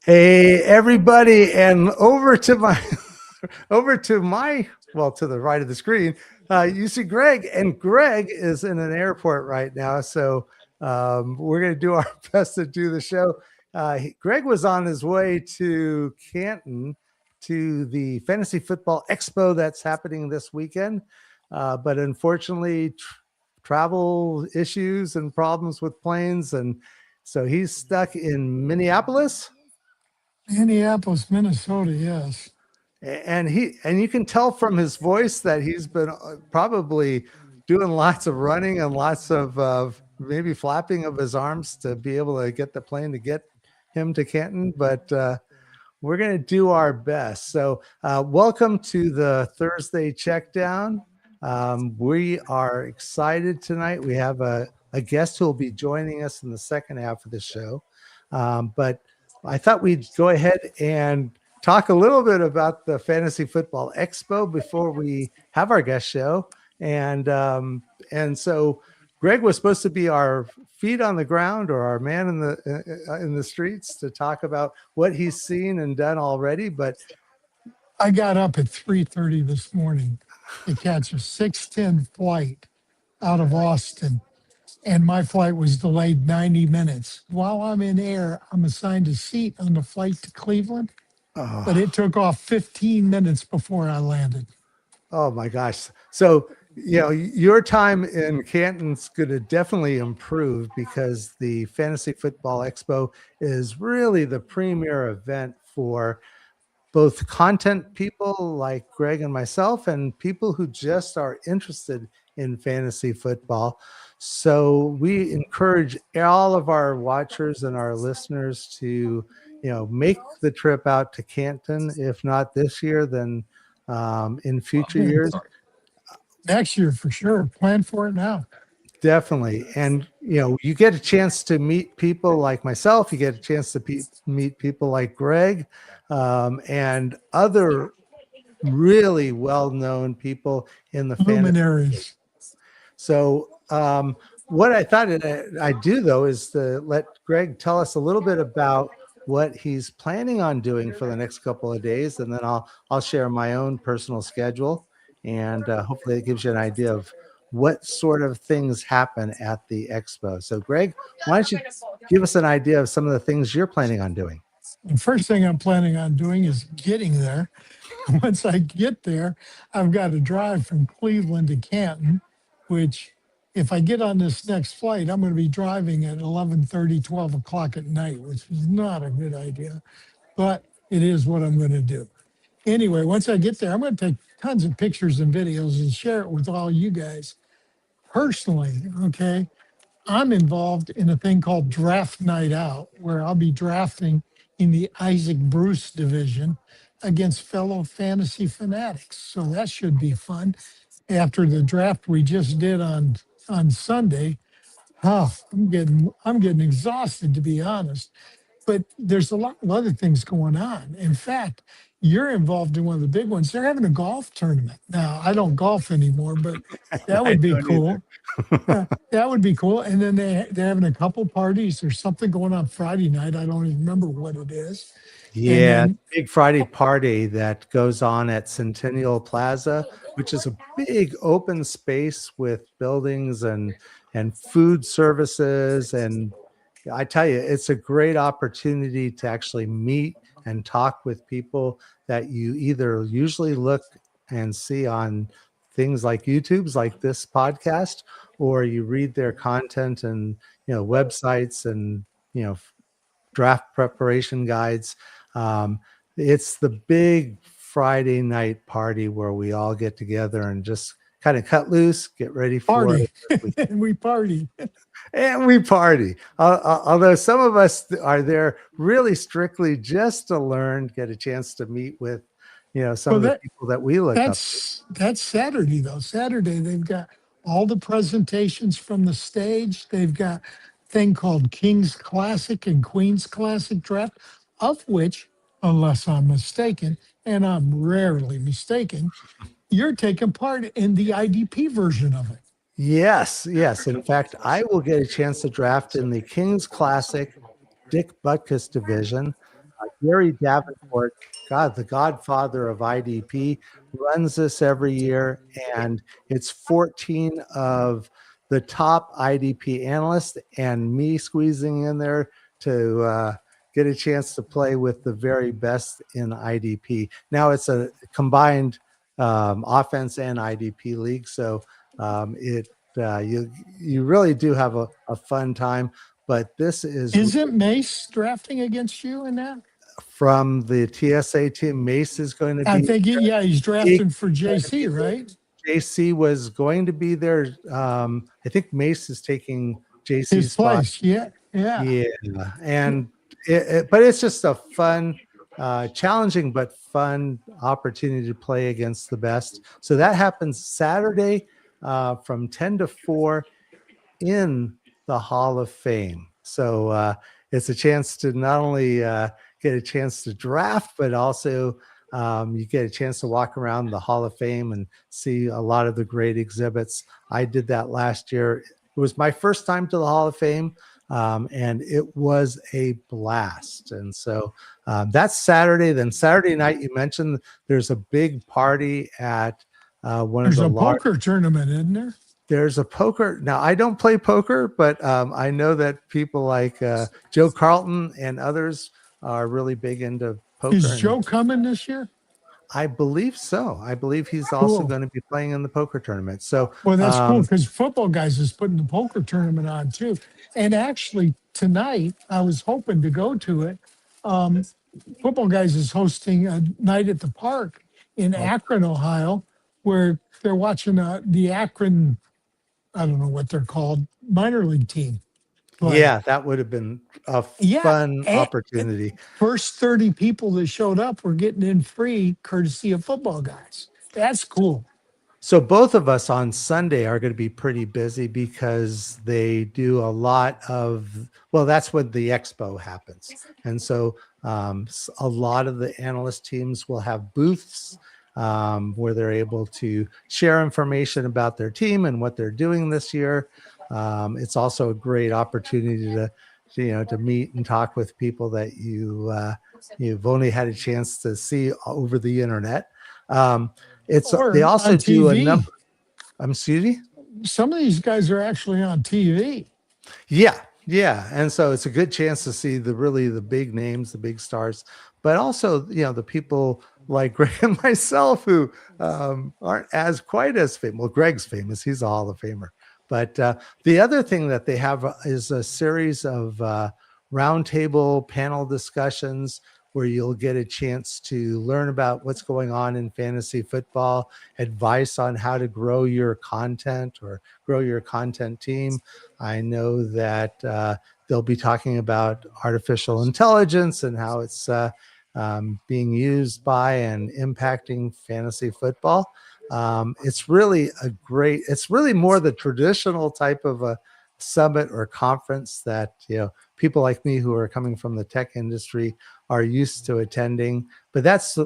Hey everybody, and over to my to the right of the screen, you see Greg, and Greg is in an airport right now. So we're going to do our best to do the show. Greg was on his way to Canton to the Fantasy Football Expo that's happening this weekend, but unfortunately, travel issues and problems with planes, and so he's stuck in Minneapolis. Minneapolis, Minnesota, yes. And you can tell from his voice that he's been probably doing lots of running and lots of maybe flapping of his arms to be able to get the plane to get him to Canton. But we're going to do our best. So welcome to the Thursday Checkdown. We are excited tonight. We have a guest who will be joining us in the second half of the show. But I thought we'd go ahead and talk a little bit about the Fantasy Football Expo before we have our guest show. And so Greg was supposed to be our feet on the ground or our man in the streets to talk about what he's seen and done already. But I got up at 3:30 this morning to catch a 6:10 flight out of Austin, and my flight was delayed 90 minutes. While I'm in air, I'm assigned a seat on the flight to Cleveland, but it took off 15 minutes before I landed. Oh my gosh. So, your time in Canton's going to definitely improve because the Fantasy Football Expo is really the premier event for both content people like Greg and myself and people who just are interested in fantasy football. So we encourage all of our watchers and our listeners to, make the trip out to Canton. If not this year, then in future years. Next year for sure. Plan for it now. Definitely. And, you get a chance to meet people like myself. You get a chance to meet people like Greg and other really well-known people in the luminaries. So what I thought I'd do, though, is to let Greg tell us a little bit about what he's planning on doing for the next couple of days. And then I'll share my own personal schedule. And hopefully it gives you an idea of what sort of things happen at the expo. So, Greg, why don't you give us an idea of some of the things you're planning on doing? The first thing I'm planning on doing is getting there. Once I get there, I've got to drive from Cleveland to Canton, which if I get on this next flight, I'm going to be driving at 11:30, 12 o'clock at night, which is not a good idea, but it is what I'm going to do. Anyway, once I get there, I'm going to take tons of pictures and videos and share it with all you guys. Personally, okay, I'm involved in a thing called Draft Night Out, where I'll be drafting in the Isaac Bruce division against fellow fantasy fanatics. So that should be fun. After the draft we just did on Sunday, I'm getting exhausted, to be honest. But there's a lot of other things going on. In fact, you're involved in one of the big ones. They're having a golf tournament. Now, I don't golf anymore, but that would be cool. That would be cool. And then they're having a couple parties. There's something going on Friday night. I don't even remember what it is. Yeah, big Friday party that goes on at Centennial Plaza, which is a big open space with buildings and food services. And I tell you, it's a great opportunity to actually meet and talk with people that you either usually look and see on things like YouTube's like this podcast, or you read their content and, websites and, draft preparation guides. It's the big Friday night party where we all get together and just kind of cut loose, get ready for party. And we party. And we party. Although some of us are there really strictly just to learn, get a chance to meet with, some of the people that we look up to. That's Saturday, though. Saturday, they've got all the presentations from the stage. They've got a thing called King's Classic and Queen's Classic draft, of which, unless I'm mistaken, and I'm rarely mistaken, you're taking part in the IDP version of it. Yes. In fact, I will get a chance to draft in the King's Classic Dick Butkus division. Gary Davenport, God, the godfather of IDP, runs this every year, and it's 14 of the top IDP analysts and me squeezing in there to get a chance to play with the very best in IDP. Now it's a combined offense and IDP league, so you really do have a fun time. But this is Isn't Mace drafting against you in that? from the TSA team. Mace is going to I be think, he's He- drafting for JC, right? JC was going to be there. I think Mace is taking JC's His spot. place. Yeah. Yeah. Yeah, and but it's just a fun, challenging but fun opportunity to play against the best. So that happens Saturday from 10 to 4 in the Hall of Fame. So it's a chance to not only get a chance to draft, but also you get a chance to walk around the Hall of Fame and see a lot of the great exhibits. I did that last year. It was my first time to the Hall of Fame, and it was a blast. And so that's Saturday. Then Saturday night, you mentioned there's a big party at one There's of the a poker tournament, isn't there? There's a poker. Now, I don't play poker, but I know that people like Joe Carlton and others are really big into poker. Is Joe coming this year? I believe so. I believe he's also Cool. going to be playing in the poker tournament. So, Well, that's cool because Football Guys is putting the poker tournament on too. And actually, tonight I was hoping to go to it. Football Guys is hosting a night at the park in Akron, Ohio, where they're watching the Akron, I don't know what they're called, minor league team. play. yeah, that would have been a fun opportunity. First 30 people that showed up were getting in free courtesy of Football Guys. That's cool. So both of us on Sunday are going to be pretty busy because they do a lot of, well, that's when the expo happens. And so a lot of the analyst teams will have booths where they're able to share information about their team and what they're doing this year. It's also a great opportunity to meet and talk with people that you've only had a chance to see over the internet. They also do a number. Excuse me? Some of these guys are actually on TV. Yeah. And so it's a good chance to see the big names, the big stars, but also, the people like Greg and myself who aren't quite as famous. Well, Greg's famous. He's a Hall of Famer. But the other thing that they have is a series of roundtable panel discussions where you'll get a chance to learn about what's going on in fantasy football, advice on how to grow your content or grow your content team. I know that they'll be talking about artificial intelligence and how it's being used by and impacting fantasy football. It's really more the traditional type of a summit or conference that people like me who are coming from the tech industry are used to attending. But that's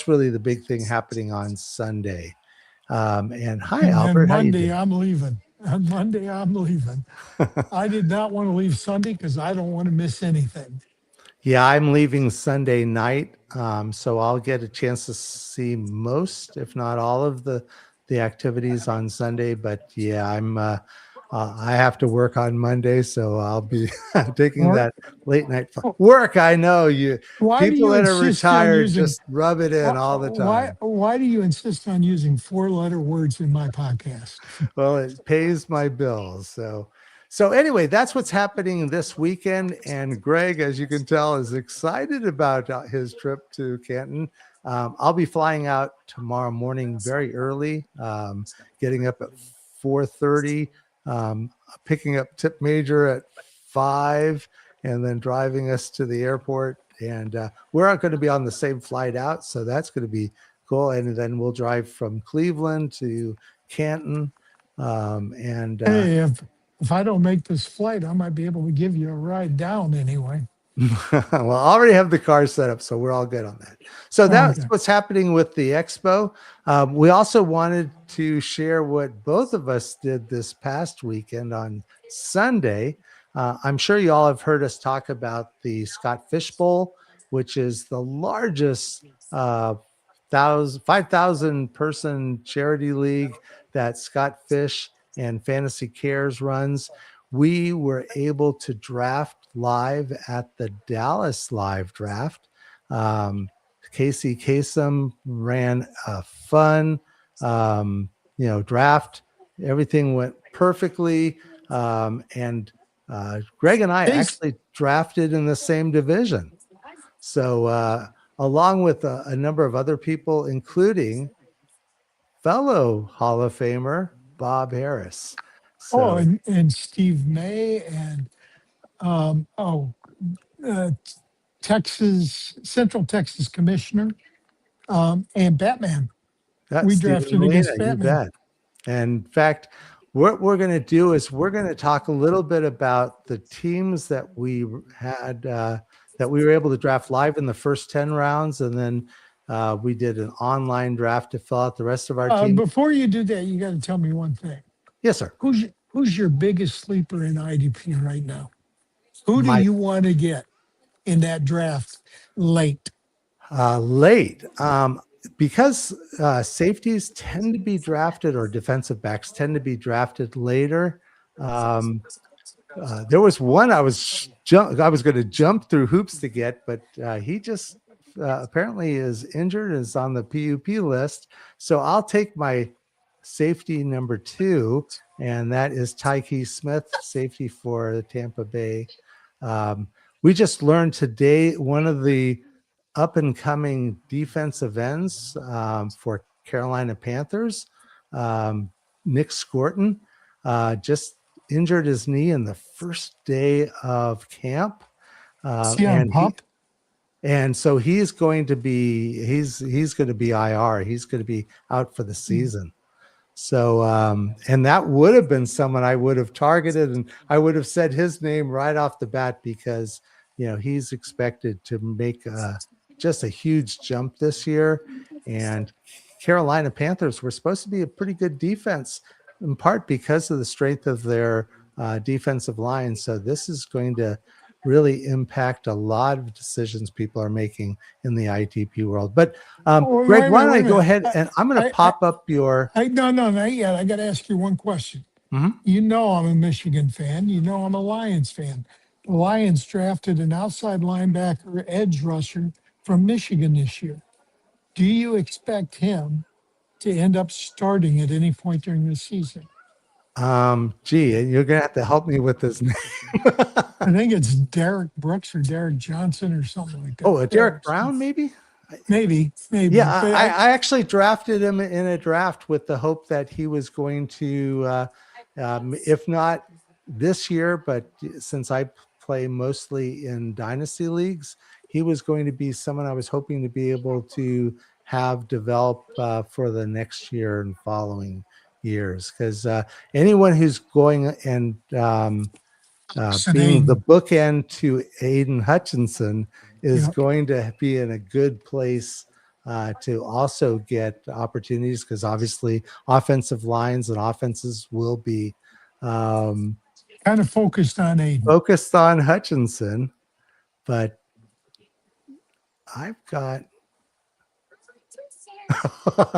really the big thing happening on Sunday. And Albert, Monday I'm leaving. On Monday I'm leaving. I did not want to leave Sunday because I don't want to miss anything. Yeah, I'm leaving Sunday night, so I'll get a chance to see most, if not all, of the activities on Sunday. But yeah, I have to work on Monday, so I'll be taking that late night work. I know people that are retired just rub it in all the time. Why do you insist on using 4-letter words in my podcast? Well, it pays my bills, So anyway, that's what's happening this weekend. And Greg, as you can tell, is excited about his trip to Canton. I'll be flying out tomorrow morning very early, getting up at 4:30, picking up Tip Major at 5, and then driving us to the airport. And we're not going to be on the same flight out, so that's going to be cool. And then we'll drive from Cleveland to Canton. Hey, if I don't make this flight, I might be able to give you a ride down anyway. Well, I already have the car set up, so we're all good on that. So that's what's happening with the expo. We also wanted to share what both of us did this past weekend on Sunday. I'm sure you all have heard us talk about the Scott Fish Bowl which is the largest 5,000 person charity league that Scott Fish and Fantasy Cares runs. We were able to draft live at the Dallas live draft. Casey Kasem ran a fun, draft. Everything went perfectly. And Greg and I Case, actually drafted in the same division. So, along with a number of other people, including fellow Hall of Famer Bob Harris. So, and Steve May and uh, Central Texas Commissioner, and Batman. We that's Stephen drafted Molina, against you Batman. bet. And in fact, what we're going to do is we're going to talk a little bit about the teams that we had that we were able to draft live in the first 10 rounds. And then we did an online draft to fill out the rest of our team. Before you do that, you got to tell me one thing. Yes, sir. Who's your biggest sleeper in IDP right now? Who do My you want to get in that draft late? late. Because safeties tend to be drafted, or defensive backs tend to be drafted later. There was one I was going to jump through hoops to get, but he just apparently is injured, is on the PUP list. So I'll take my safety number 2, and that is Tyke Smith, safety for Tampa Bay. We just learned today one of the up and coming defensive ends for Carolina Panthers, Nick Scorton, just injured his knee in the first day of camp. And so he's going to be IR. He's going to be out for the season. So, and that would have been someone I would have targeted, and I would have said his name right off the bat, because, he's expected to make just a huge jump this year. And Carolina Panthers were supposed to be a pretty good defense, in part because of the strength of their defensive line. So this is going to really impact a lot of decisions people are making in the ITP world. But Greg, why don't I go ahead and I'm going to pop up your... No, not yet. I got to ask you one question. Mm-hmm. I'm a Michigan fan. I'm a Lions fan. The Lions drafted an outside linebacker edge rusher from Michigan this year. Do you expect him to end up starting at any point during the season? You're gonna have to help me with his name. I think it's Derek Brooks or Derek Johnson or something like that. Oh, Derek Brown, maybe. Yeah, I actually drafted him in a draft with the hope that he was going to, if not this year, but since I play mostly in dynasty leagues, he was going to be someone I was hoping to be able to have develop for the next year and following years. Because anyone who's going and being the bookend to Aiden Hutchinson is going to be in a good place to also get opportunities, because obviously offensive lines and offenses will be kind of focused on Aiden. Focused on Hutchinson. But I've got...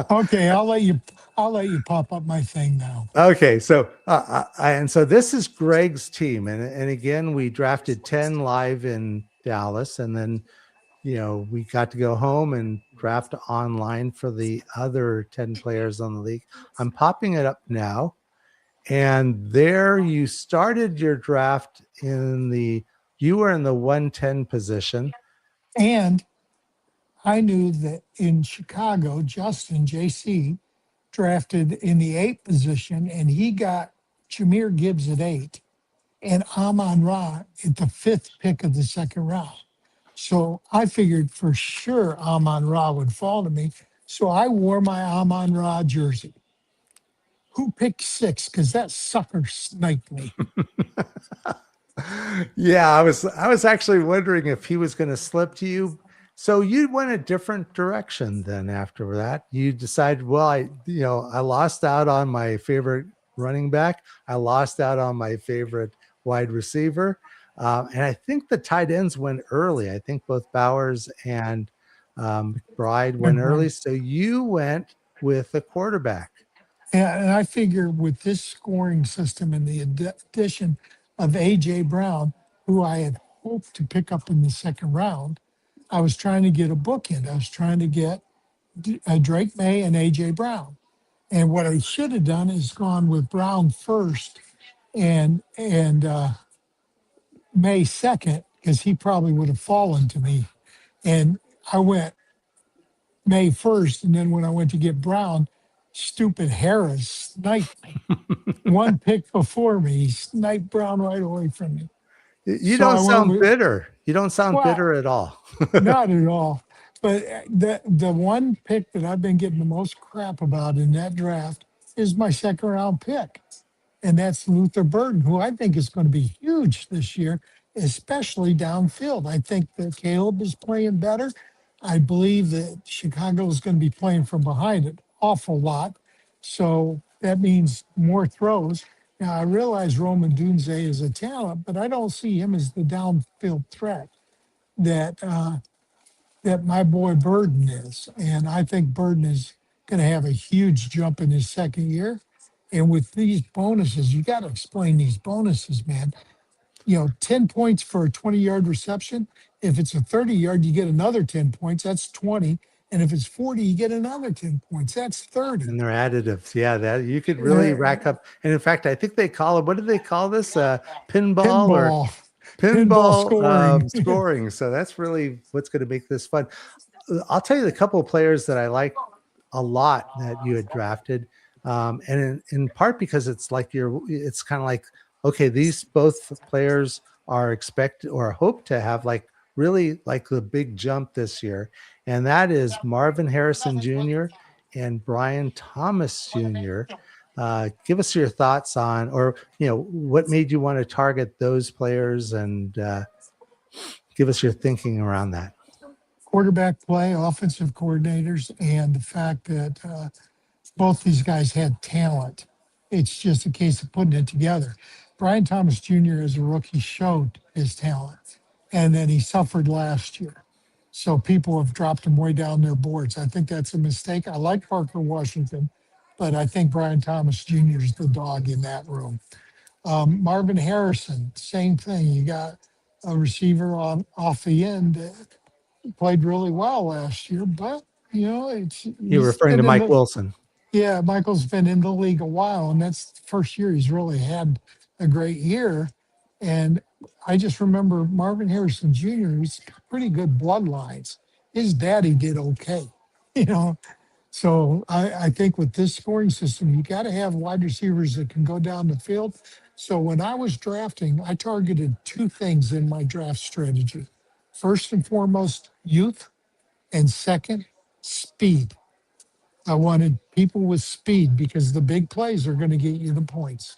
Okay, I'll let you pop up my thing now. Okay, so so this is Greg's team, and again, we drafted 10 live in Dallas, and then we got to go home and draft online for the other 10 players on the league. I'm popping it up now, and there you started your draft you were in the 110 position, and I knew that in Chicago, Justin JC drafted in the 8th position, and he got Jameer Gibbs at 8 and Amon-Ra at the 5th pick of the 2nd round. So I figured for sure Amon-Ra would fall to me. So I wore my Amon-Ra jersey. Who picked 6? Because that sucker sniped me. Yeah, I was actually wondering if he was going to slip to you. So you went a different direction then after that. You decided, well, I lost out on my favorite running back. I lost out on my favorite wide receiver. And I think the tight ends went early. I think both Bowers and McBride went early. McBride. So you went with the quarterback. And I figure with this scoring system and the addition of AJ Brown, who I had hoped to pick up in the second round, I was trying to get a bookend. I was trying to get Drake May and AJ Brown. And what I should have done is gone with Brown first and May second, because he probably would have fallen to me. And I went May 1st. And then when I went to get Brown, stupid Harris sniped me. One pick before me, he sniped Brown right away from me. You So don't I went sound with, bitter. You don't sound well, bitter at all. not at all. But the one pick that I've been getting the most crap about in that draft is my second round pick. And that's Luther Burden, who I think is going to be huge this year, especially downfield. I think that Caleb is playing better. I believe that Chicago is going to be playing from behind an awful lot. So that means more throws. Now, I realize Roman Dunze is a talent, but I don't see him as the downfield threat that that my boy Burden is. And I think Burden is going to have a huge jump in his second year. And with these bonuses, you got to explain these bonuses, man. 10 points for a 20-yard reception. If it's a 30-yard, you get another 10 points. That's 20. And if it's 40, you get another 10 points. That's 30. And they're additives. Yeah, that you could really Uh, rack up. And in fact, I think they call it, what do they call this? Pinball or Pinball, pinball pinball scoring. scoring. So that's really what's going to make this fun. I'll tell you the couple of players that I like a lot that you had drafted. And in part because it's kind of like, okay, these both players are expected or hope to have really the big jump this year. And that is Marvin Harrison Jr. and Brian Thomas Jr. Give us your thoughts on, or, what made you want to target those players, and give us your thinking around that. Quarterback play, offensive coordinators, and the fact that both these guys had talent. It's just a case of putting it together. Brian Thomas Jr. as a rookie showed his talent, and then he suffered last year. So people have dropped him way down their boards. I think that's a mistake. I like Parker Washington, but I think Brian Thomas Jr. is the dog in that room. Marvin Harrison, same thing. You got a receiver off the end that played really well last year, but You're he's referring to been in Mike the Wilson. yeah, Michael's been in the league a while, and that's the first year he's really had a great year. And I just remember Marvin Harrison Jr., he's got pretty good bloodlines. His daddy did okay, you know. So I think with this scoring system, you got to have wide receivers that can go down the field. So when I was drafting, I targeted two things in my draft strategy. First and foremost, youth, and second, speed. I wanted people with speed because the big plays are going to get you the points.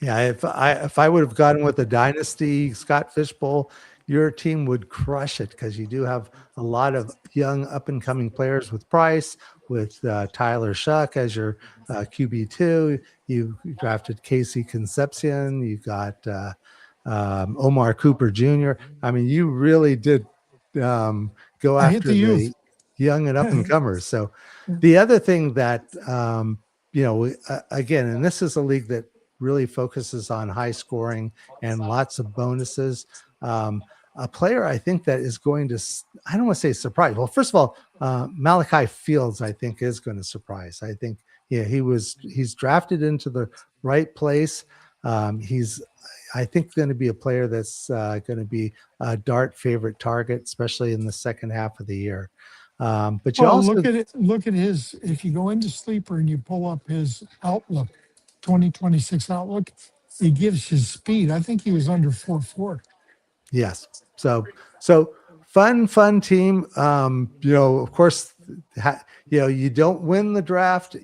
Yeah, if I would have gotten with the dynasty Scott Fishbowl, your team would crush it, because you do have a lot of young up and coming players with Price, with Tyler Shuck as your QB2. You drafted Casey Concepcion. You got Omar Cooper Jr. I mean, you really did go I hit after the youth. the young and up and comers. So the other thing that again, and this is a league that really focuses on high scoring and lots of bonuses. A player I think that is going to, I don't want to say surprise. Well, first of all, Malachi Fields, I think, is going to surprise. I think, he's drafted into the right place. He's, I think, going to be a player that's going to be a dart favorite target, especially in the second half of the year. But you Well, also look at it. Look at his. If you go into Sleeper and you pull up his outlook, 2026 outlook, he gives his speed. I think he was under 4.4. Yes. So fun team. Of course, you don't win the draft.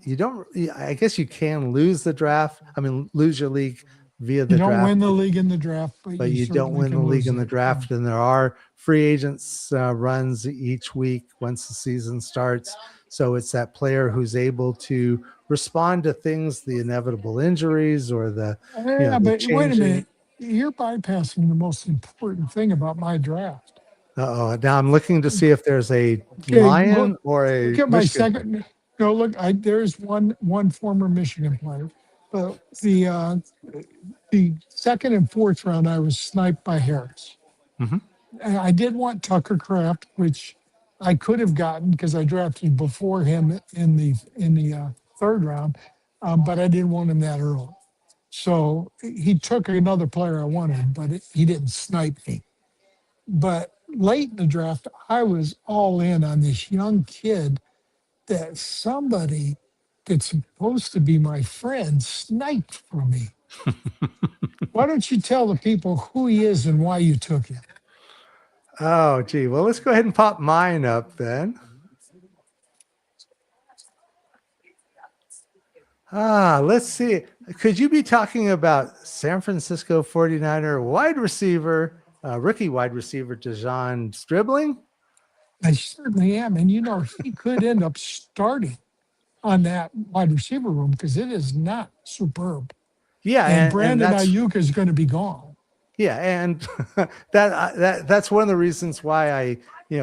I guess you can lose the draft. I mean, lose your league via the You don't draft, win the league in the draft, but you don't certainly win the can league lose in the it. draft. And there are free agents runs each week once the season starts. So it's that player who's able to respond to things, the inevitable injuries or Yeah, the but wait a changing. minute. you're bypassing the most important thing about my draft. Uh-oh. Now I'm looking to see if there's a Okay, Lion or look a at my Michigan. second. No, look, there's one former Michigan player, but the second and fourth round I was sniped by Harris. Mhm. And I did want Tucker Kraft, which I could have gotten because I drafted before him in the third round, but I didn't want him that early. So he took another player I wanted, but he didn't snipe me. But late in the draft, I was all in on this young kid that somebody that's supposed to be my friend sniped from me. Why don't you tell the people who he is and why you took him? Oh, gee. Well, let's go ahead and pop mine up then. Let's see. Could you be talking about San Francisco 49er wide receiver, rookie wide receiver, Dejon Stribling? I certainly am. And he could end up starting on that wide receiver room because it is not superb. Yeah, And and Brandon that's Ayuk is going to be gone. yeah, and that's one of the reasons why I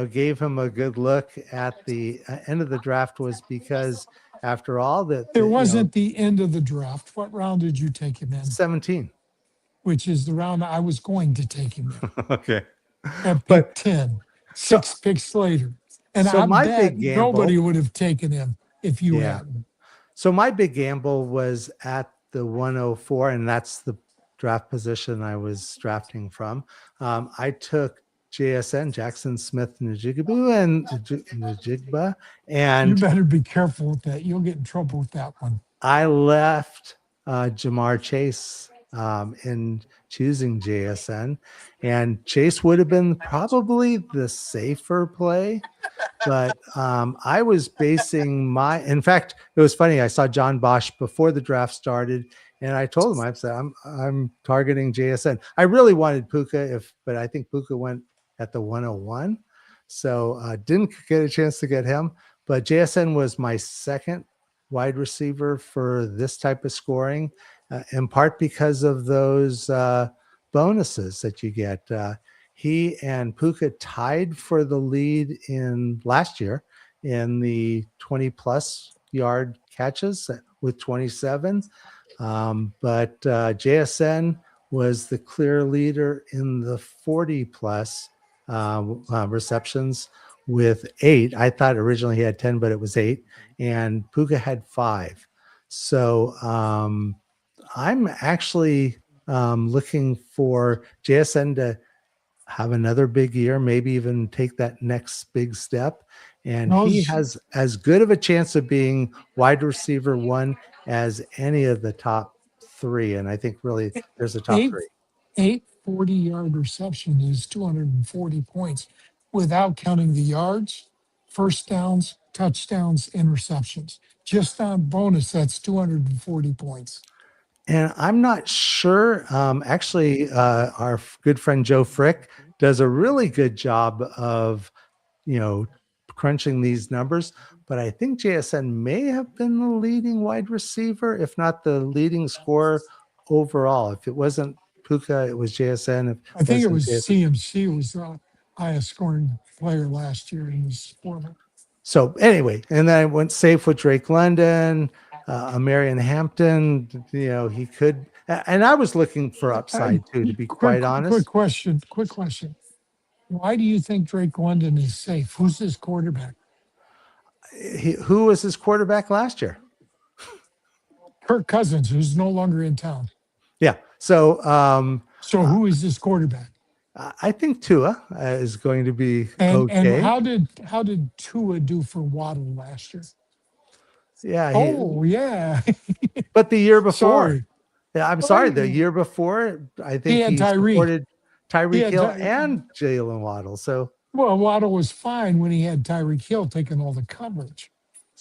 gave him a good look at the end of the draft was because after all that It wasn't the end of the draft. What round did you take him in? 17. Which is the round I was going to take him in Okay, at pick but 10, so 6 picks later. And so I my bet big gamble, nobody would have taken him if you yeah. hadn't. So my big gamble was at the 104, and that's the draft position I was drafting from. I took JSN, Jackson Smith Njigba, You and better be careful with that. You'll get in trouble with that one. I left Jamar Chase in choosing JSN, and Chase would have been probably the safer play. But I was basing in fact, it was funny. I saw John Bosch before the draft started, and I told him, I said, I'm targeting JSN. I really wanted Puka, but I think Puka went at the 101. So didn't get a chance to get him. But JSN was my second wide receiver for this type of scoring, in part because of those bonuses that you get. He and Puka tied for the lead in last year in the 20 plus yard catches with 27. But JSN was the clear leader in the 40 plus receptions with 8. I thought originally he had 10, but it was 8. And Puka had 5. So I'm actually looking for JSN to have another big year, maybe even take that next big step. And he Those has as good of a chance of being wide receiver 1 as any of the top 3. And I think really there's a top eight 3. eight 40-yard reception is 240 points without counting the yards, first downs, touchdowns, and receptions. Just on bonus, that's 240 points. And I'm not sure. Actually, our good friend Joe Frick does a really good job of, crunching these numbers. But I think JSN may have been the leading wide receiver, if not the leading scorer overall. If it wasn't Puka, it was JSN. If I it think it wasn't was JSN. CMC was the highest scoring player last year in this format. So anyway, and then I went safe with Drake London, Marion Hampton. He could, and I was looking for upside too, to be quite Quick honest. question. Quick question. Why do you think Drake London is safe? Who's his quarterback? Who was his quarterback last year? Kirk Cousins, who's no longer in town. Yeah. So Who is his quarterback? I think Tua is going to be And okay. how did Tua do for Waddle last year? Yeah. Yeah. But the year before, Sorry. yeah, I'm sorry. The year before, I think had he Tyreek. supported Tyreek Hill Ty- and Jalen Waddle. So Waddle was fine when he had Tyreek Hill taking all the coverage.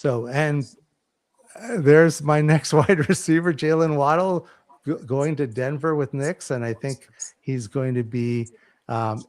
and there's my next wide receiver, Jalen Waddle, going to Denver with Knicks, and I think he's going to be.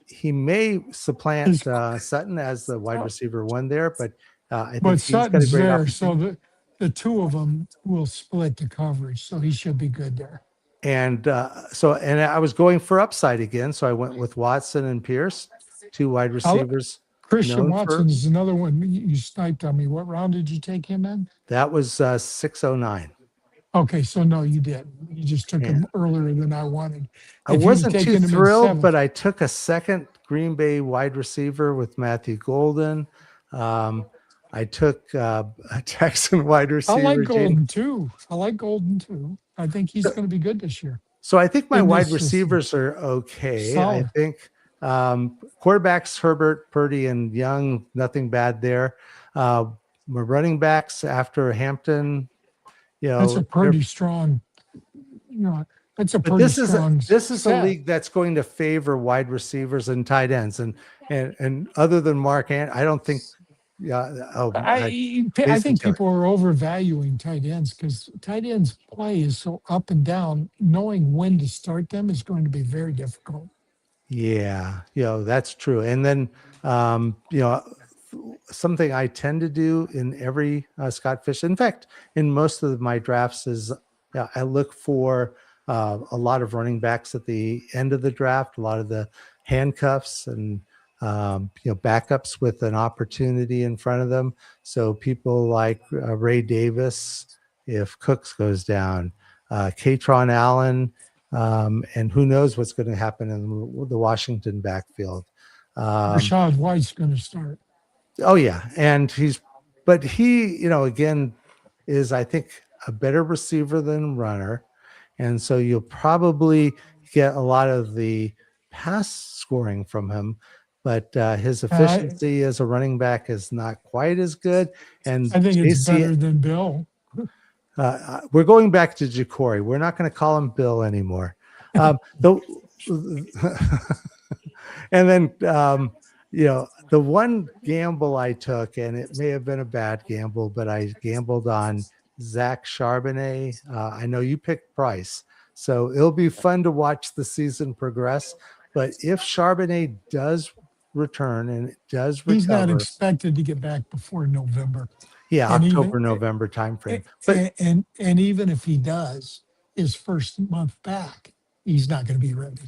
He may supplant Sutton as the wide receiver 1 there, but I think he's got a Sutton's great there, opportunity. so the two of them will split the coverage, so he should be good there. And and I was going for upside again. So I went with Watson and Pierce, two wide I'll, receivers Christian known Watson for. is another one you sniped on me. What round did you take him in? That was 609. Okay, so no, you didn't. You just took And him earlier than I wanted. I If you'd have wasn't too taken him in thrilled, seventh, but I took a second Green Bay wide receiver with Matthew Golden. Um, I took a Texan wide I like receiver, Jaden. Golden too. I like Golden too. I think he's going to be good this year So I think my in wide this system. receivers are okay. I Solid. think quarterbacks, Herbert, Purdy, and Young, nothing bad there. My running backs after Hampton, That's a they're. pretty strong, you know, that's a But pretty strong this is a set. league that's going to favor wide receivers and tight ends, and other than Mark, I don't think. Yeah. Oh, I Jason think Taylor. people are overvaluing tight ends because tight ends play is so up and down. Knowing when to start them is going to be very difficult. Yeah, that's true. And then, something I tend to do in every Scott Fish, in fact, in most of my drafts is I look for a lot of running backs at the end of the draft, a lot of the handcuffs and, backups with an opportunity in front of them. So people like Ray Davis, if Cooks goes down, Katron Allen, and who knows what's going to happen in the Washington backfield. Rashad White's going to start. Oh yeah, and he, again, is I think a better receiver than runner, and so you'll probably get a lot of the pass scoring from him, but his efficiency as a running back is not quite as good. And I think it's JC, better than Bill. we're going back to Jacory. We're not going to call him Bill anymore. And then, the one gamble I took, and it may have been a bad gamble, but I gambled on Zach Charbonnet. I know you picked Price, so it'll be fun to watch the season progress. But if Charbonnet does return and it does recover, he's not expected to get back before November. Yeah, And October, November timeframe. But and even if he does, his first month back, he's not going to be ready.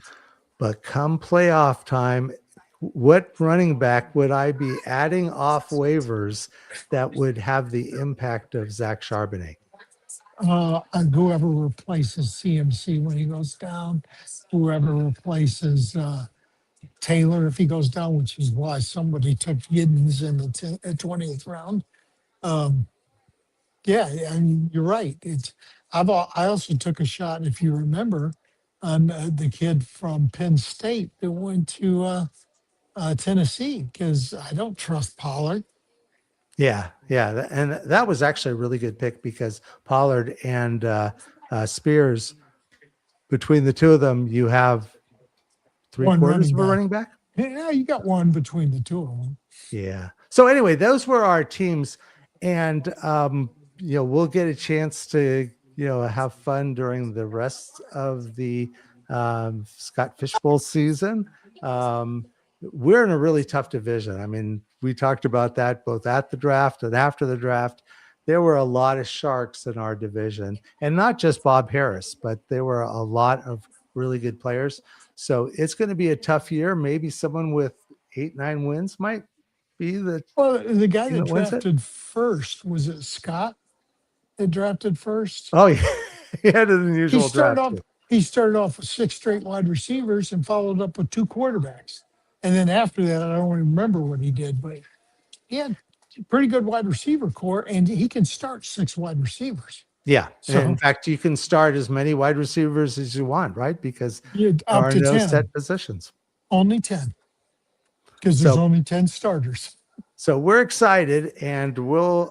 But come playoff time, what running back would I be adding off waivers that would have the impact of Zach Charbonnet? Whoever replaces CMC when he goes down, whoever replaces Taylor if he goes down, which is why somebody took Giddens in the 20th round. Yeah, I mean, you're right. I also took a shot, if you remember, on the kid from Penn State that went to Tennessee because I don't trust Pollard. Yeah, and that was actually a really good pick because Pollard and Spears, between the two of them, you have three-quarters of a running back. Yeah, you got one between the two of them. Yeah. So anyway, those were our teams, and we'll get a chance to have fun during the rest of the Scott Fishbowl season. We're in a really tough division. I mean, we talked about that both at the draft and after the draft. There were a lot of sharks in our division, and not just Bob Harris, but there were a lot of really good players. So it's going to be a tough year. Maybe someone with 8-9 wins might be the guy that drafted first. Was it Scott that drafted first? Oh yeah, he had an unusual draft. He started off with 6 straight wide receivers and followed up with 2 quarterbacks. And then after that, I don't remember what he did, but he had a pretty good wide receiver core, and he can start 6 wide receivers. Yeah. So, in fact, you can start as many wide receivers as you want, right? Because there are no set positions. Only 10. Because there's only 10 starters. So we're excited, and we'll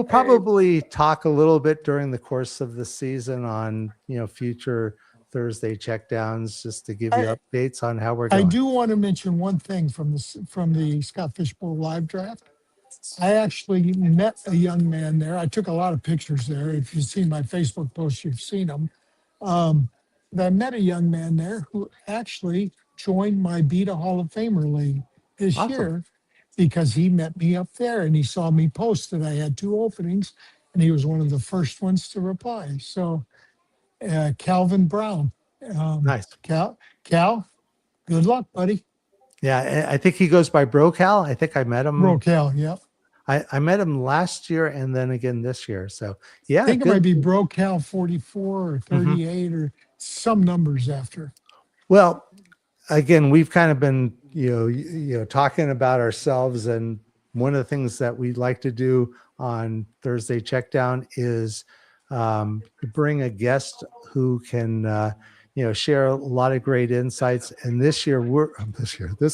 probably talk a little bit during the course of the season on future Thursday checkdowns, just to give you updates on how we're going. I do want to mention one thing from the Scott Fishbowl live draft. I actually met a young man there. I took a lot of pictures there. If you've seen my Facebook post, you've seen them. But I met a young man there who actually joined my Beta Hall of Famer League this year because he met me up there and he saw me post that I had 2 openings, and he was one of the first ones to reply. So Calvin Brown. Nice. Cal, good luck, buddy. Yeah, I think he goes by Brocal. I think I met Bro, him. Cal, yeah. I met him last year and then again this year. So I yeah, think it might good. be Bro Cal 44 or Mhm. 38 or some numbers after. Well, again, we've kind of been, talking about ourselves, and one of the things that we like to do on Thursday Checkdown is to bring a guest who can, share a lot of great insights. And this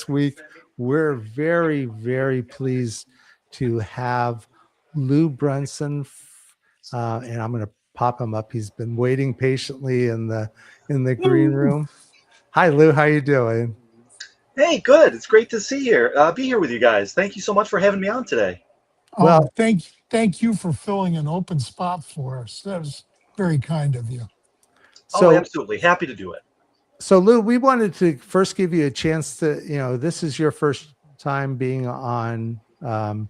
week, we're very, very pleased to have Lou Brunson, and I'm going to pop him up. He's been waiting patiently in the green Woo! room. Hi, Lou. How you doing? Hey, good. It's great to be here with you guys. Thank you so much for having me on today. Oh, Well, thank you for filling an open spot for us. That was very kind of you. Oh, so absolutely. Happy to do it. so Lou, we wanted to first give you a chance to, this is your first time being on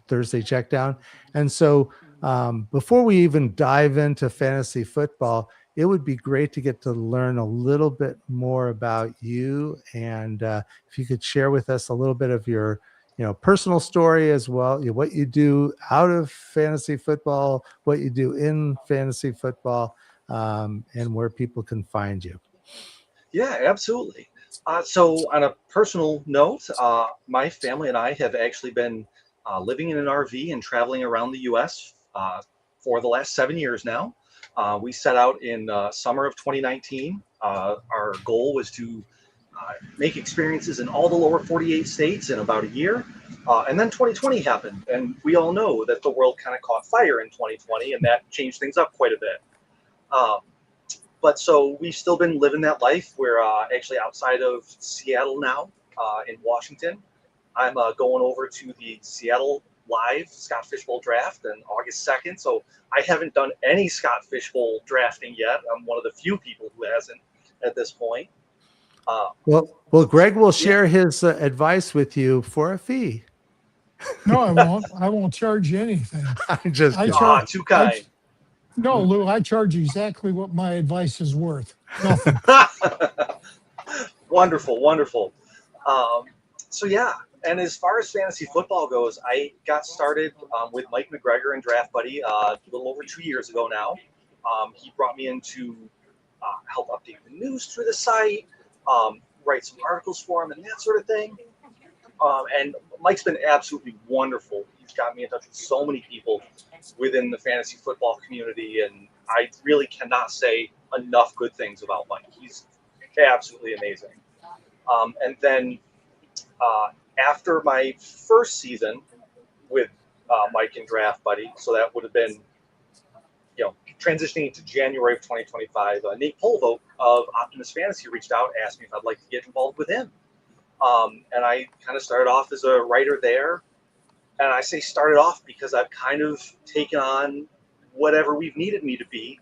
Thursday Checkdown, and so before we even dive into fantasy football, it would be great to get to learn a little bit more about you, and if you could share with us a little bit of your, personal story as well, what you do out of fantasy football, what you do in fantasy football, and where people can find you. Yeah, absolutely. So, on a personal note, my family and I have actually been living in an RV and traveling around the U.S. For the last 7 years now. We set out in summer of 2019. Our goal was to make experiences in all the lower 48 states in about a year. And then 2020 happened, and we all know that the world kind of caught fire in 2020, and that changed things up quite a bit. Um, but so we've still been living that life. We're actually outside of Seattle now, in Washington. I'm going over to the Seattle Live Scott Fishbowl Draft on August 2nd. So I haven't done any Scott Fishbowl drafting yet. I'm one of the few people who hasn't at this point. Uh, Well, Greg will yeah. share his advice with you for a fee. No, I won't. I won't charge you anything. I'm just I kidding. charge. Too I kind. No, Lou. I charge exactly what my advice is worth. Nothing. Wonderful, wonderful. Um, so yeah, and as far as fantasy football goes, I got started with Mike McGregor and Draft Buddy a little over 2 years ago now. He brought me in to help update the news through the site, write some articles for him, and that sort of thing. And Mike's been absolutely wonderful. He's got me in touch with so many people within the fantasy football community, and I really cannot say enough good things about Mike. He's absolutely amazing. And then after my first season with Mike and Draft Buddy, so that would have been, transitioning into January of 2025, Nate Polvo of Optimus Fantasy reached out, asked me if I'd like to get involved with him. And I kind of started off as a writer there. And I say started off because I've kind of taken on whatever we've needed me to be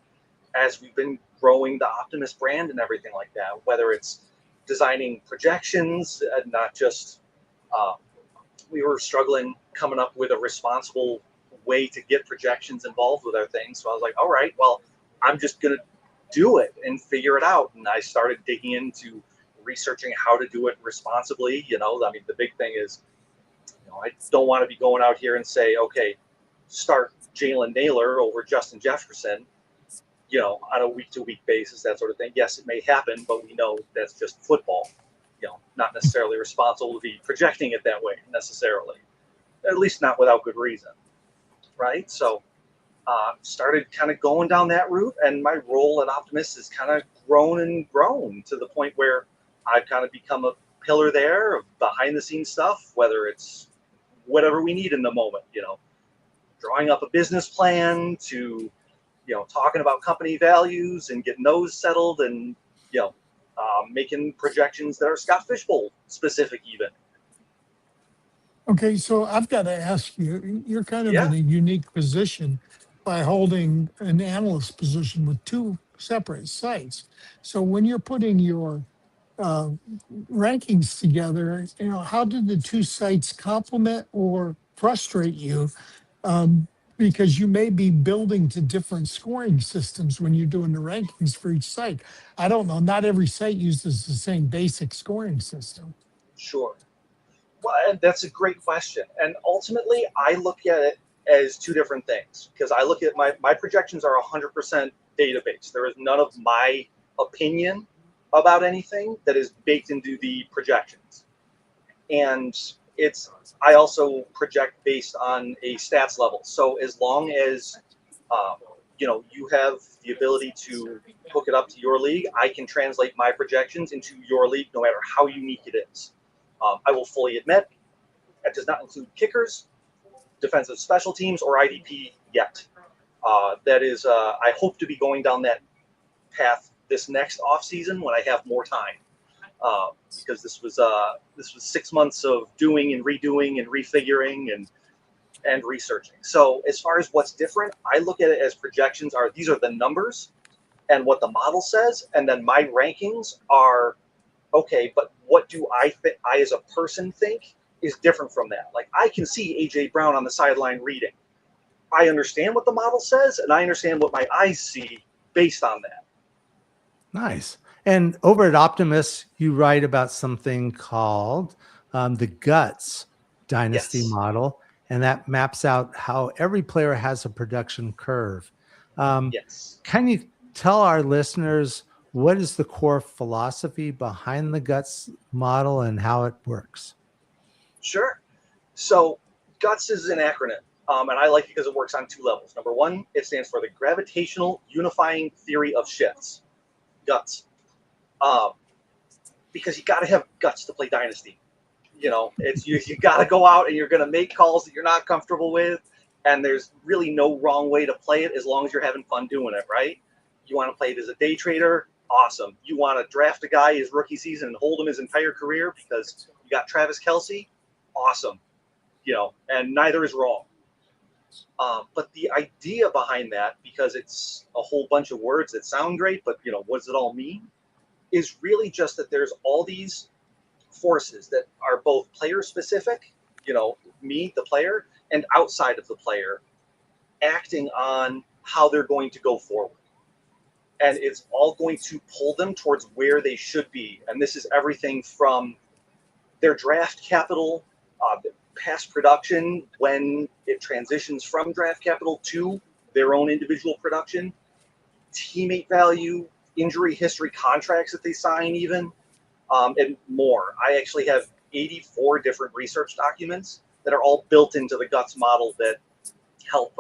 as we've been growing the Optimus brand and everything like that, whether it's designing projections, not just, uh, we were struggling coming up with a responsible way to get projections involved with our things. So I was like, all right, well, I'm just going to do it and figure it out. And I started digging into researching how to do it responsibly. I mean, the big thing is, I don't want to be going out here and say, okay, start Jalen Naylor over Justin Jefferson, on a week-to-week basis, that sort of thing. Yes, it may happen, but we know that's just football. Not necessarily responsible to be projecting it that way necessarily, at least not without good reason, right? So started kind of going down that route, and my role at Optimus has kind of grown and grown to the point where I've kind of become a pillar there of behind-the-scenes stuff, whether it's whatever we need in the moment, drawing up a business plan to, talking about company values and getting those settled, and, making projections that are Scott Fishbowl specific even. Okay, so I've got to ask you. You're kind of in Yeah. a unique position by holding an analyst position with two separate sites. So when you're putting your uh, rankings together, how did the two sites complement or frustrate you? because you may be building to different scoring systems when you're doing the rankings for each site. I don't know. Not every site uses the same basic scoring system. Sure. Well, and that's a great question. And ultimately, I look at it as two different things because I look at my projections are 100% database. There is none of my opinion about anything that is baked into the projections. And I also project based on a stats level. So as long as you have the ability to hook it up to your league, I can translate my projections into your league, no matter how unique it is. I will fully admit that does not include kickers, defensive special teams, or IDP yet. That is, I hope to be going down that path this next offseason when I have more time. Because this was 6 months of doing and redoing and refiguring and researching. So as far as what's different, I look at it as projections these are the numbers and what the model says, and then my rankings are okay, but what do I as a person think is different from that? Like I can see AJ Brown on the sideline reading. I understand what the model says, and I understand what my eyes see based on that. Nice. And over at Optimus, you write about something called the Guts Dynasty model, and that maps out how every player has a production curve. Yes. Can you tell our listeners what is the core philosophy behind the Guts model and how it works? Sure. So GUTS is an acronym, and I like it because it works on two levels. Number one, it stands for the Gravitational Unifying Theory of Shifts. GUTS. Because you got to have guts to play Dynasty. It's you got to go out and you're going to make calls that you're not comfortable with, and there's really no wrong way to play it as long as you're having fun doing it, right? You want to play it as a day trader, awesome. You want to draft a guy his rookie season and hold him his entire career because you got Travis Kelce, awesome. And neither is wrong. But the idea behind that, because it's a whole bunch of words that sound great, but what does it all mean? Is really just that there's all these forces that are both player specific, me, the player, and outside of the player, acting on how they're going to go forward. And it's all going to pull them towards where they should be. And this is everything from their draft capital, past production, when it transitions from draft capital to their own individual production, teammate value, injury history, contracts that they sign even, and more. I actually have 84 different research documents that are all built into the GUTS model that help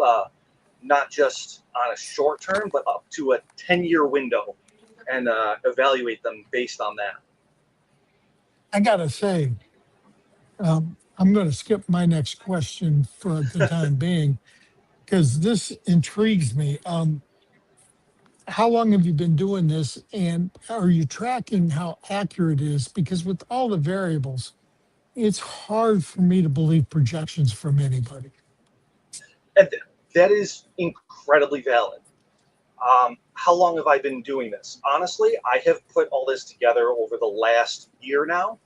not just on a short term, but up to a 10-year window and evaluate them based on that. I got to say, I'm going to skip my next question for the time being because this intrigues me. How long have you been doing this, and are you tracking how accurate it is? Because with all the variables, it's hard for me to believe projections from anybody. And that is incredibly valid. How long have I been doing this? Honestly, I have put all this together over the last year now.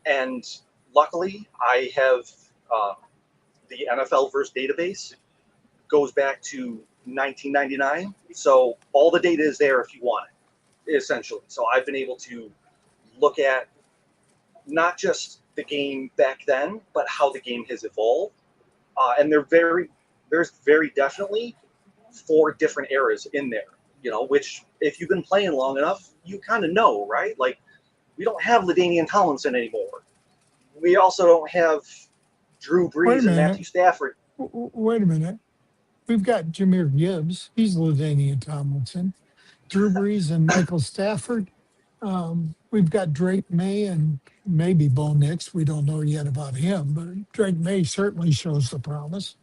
And luckily, I have the NFL Verse database goes back to 1999. So all the data is there if you want it, essentially. So I've been able to look at not just the game back then, but how the game has evolved. And there's very definitely 4 different eras in there, which if you've been playing long enough, you kind of know, right? Like, we don't have LaDainian Tomlinson anymore. We also don't have Drew Brees and Matthew Stafford. Wait a minute. We've got Jahmyr Gibbs. He's LaDainian Tomlinson. Drew Brees and Michael Stafford. We've got Drake May and maybe Bo Nix. We don't know yet about him, but Drake May certainly shows the promise.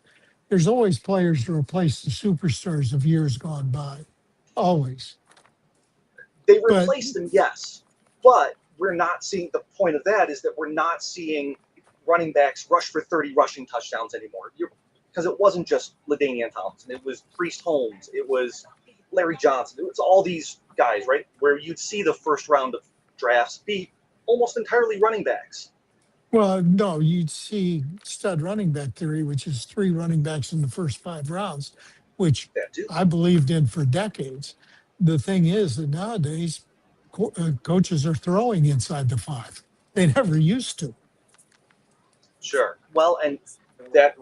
There's always players to replace the superstars of years gone by. Always. They replaced them, yes. But we're not seeing, the point of that is that we're not seeing running backs rush for 30 rushing touchdowns anymore. Because it wasn't just LaDainian Tomlinson. It was Priest Holmes. It was Larry Johnson. It was all these guys, right? Where you'd see the first round of drafts be almost entirely running backs. Well, no, you'd see stud running back theory, which is 3 running backs in the first 5 rounds, which That too. I believed in for decades. The thing is that nowadays coaches are throwing inside the 5. They never used to. Sure. Well, and that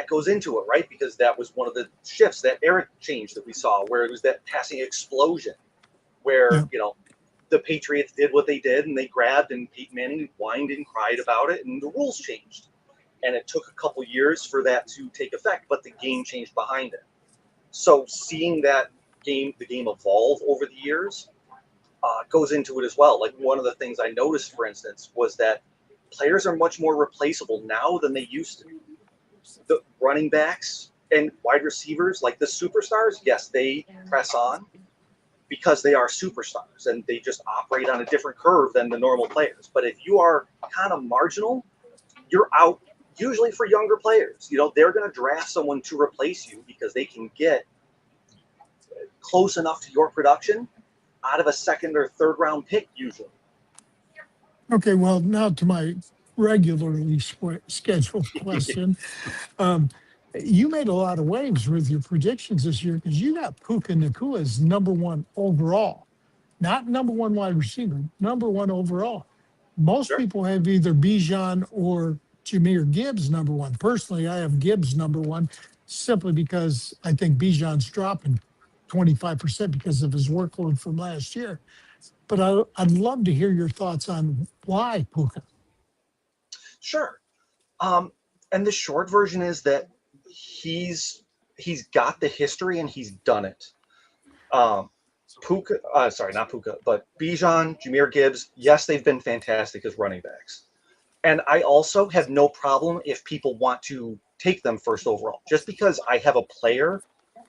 goes into it, right? Because that was one of the shifts, that era change that we saw, where it was that passing explosion, where Yeah. the Patriots did what they did, and they grabbed, and Peyton Manning whined and cried about it, and the rules changed, and it took a couple years for that to take effect, but the game changed behind it. So seeing the game evolve over the years goes into it as well. Like, one of the things I noticed, for instance, was that players are much more replaceable now than they used to. The running backs and wide receivers, like the superstars, yes, they press on because they are superstars and they just operate on a different curve than the normal players. But if you are kind of marginal, you're out usually for younger players. They're going to draft someone to replace you because they can get close enough to your production out of a second or third round pick usually. Okay, well, now to my regularly scheduled question. You made a lot of waves with your predictions this year because you got Puka Nacua as number 1 overall, not number 1 wide receiver, number 1 overall. Most Sure. people have either Bijan or Jameer Gibbs number 1. Personally, I have Gibbs number 1 simply because I think Bijan's dropping 25% because of his workload from last year. But I'd love to hear your thoughts on why Puka. Sure. And the short version is that he's got the history and he's done it. Puka, not Puka, but Bijan, Jameer Gibbs, yes, they've been fantastic as running backs. And I also have no problem if people want to take them first overall. Just because I have a player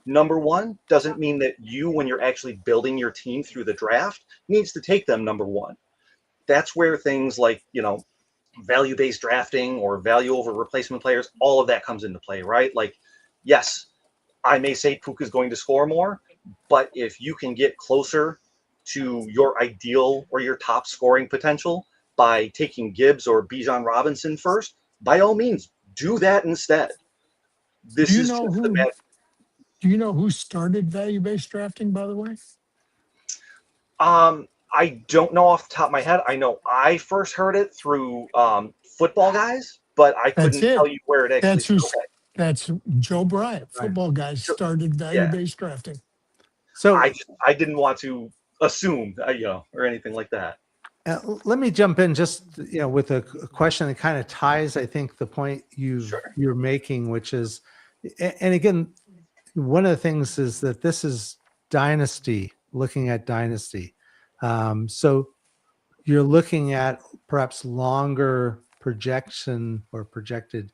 number 1 doesn't mean that you, when you're actually building your team through the draft, needs to take them number 1. That's where things like, value-based drafting or value over replacement players, all of that comes into play, right? Like, yes, I may say Puka is going to score more, but if you can get closer to your ideal or your top scoring potential by taking Gibbs or Bijan Robinson first, by all means, do that instead. This Do you is know just who? Do you know who started value-based drafting, by the way? I don't know off the top of my head. I know I first heard it through football guys, but I That's couldn't tell it. you where it actually That's who's. started. That's Joe Bryant. Right. Football guys started value-based drafting. So I didn't want to assume, or anything like that. let me jump in just with a question that kind of ties, I think, the point you're making, which is, and again, one of the things is that this is dynasty, looking at dynasty. So you're looking at perhaps longer projection or projected,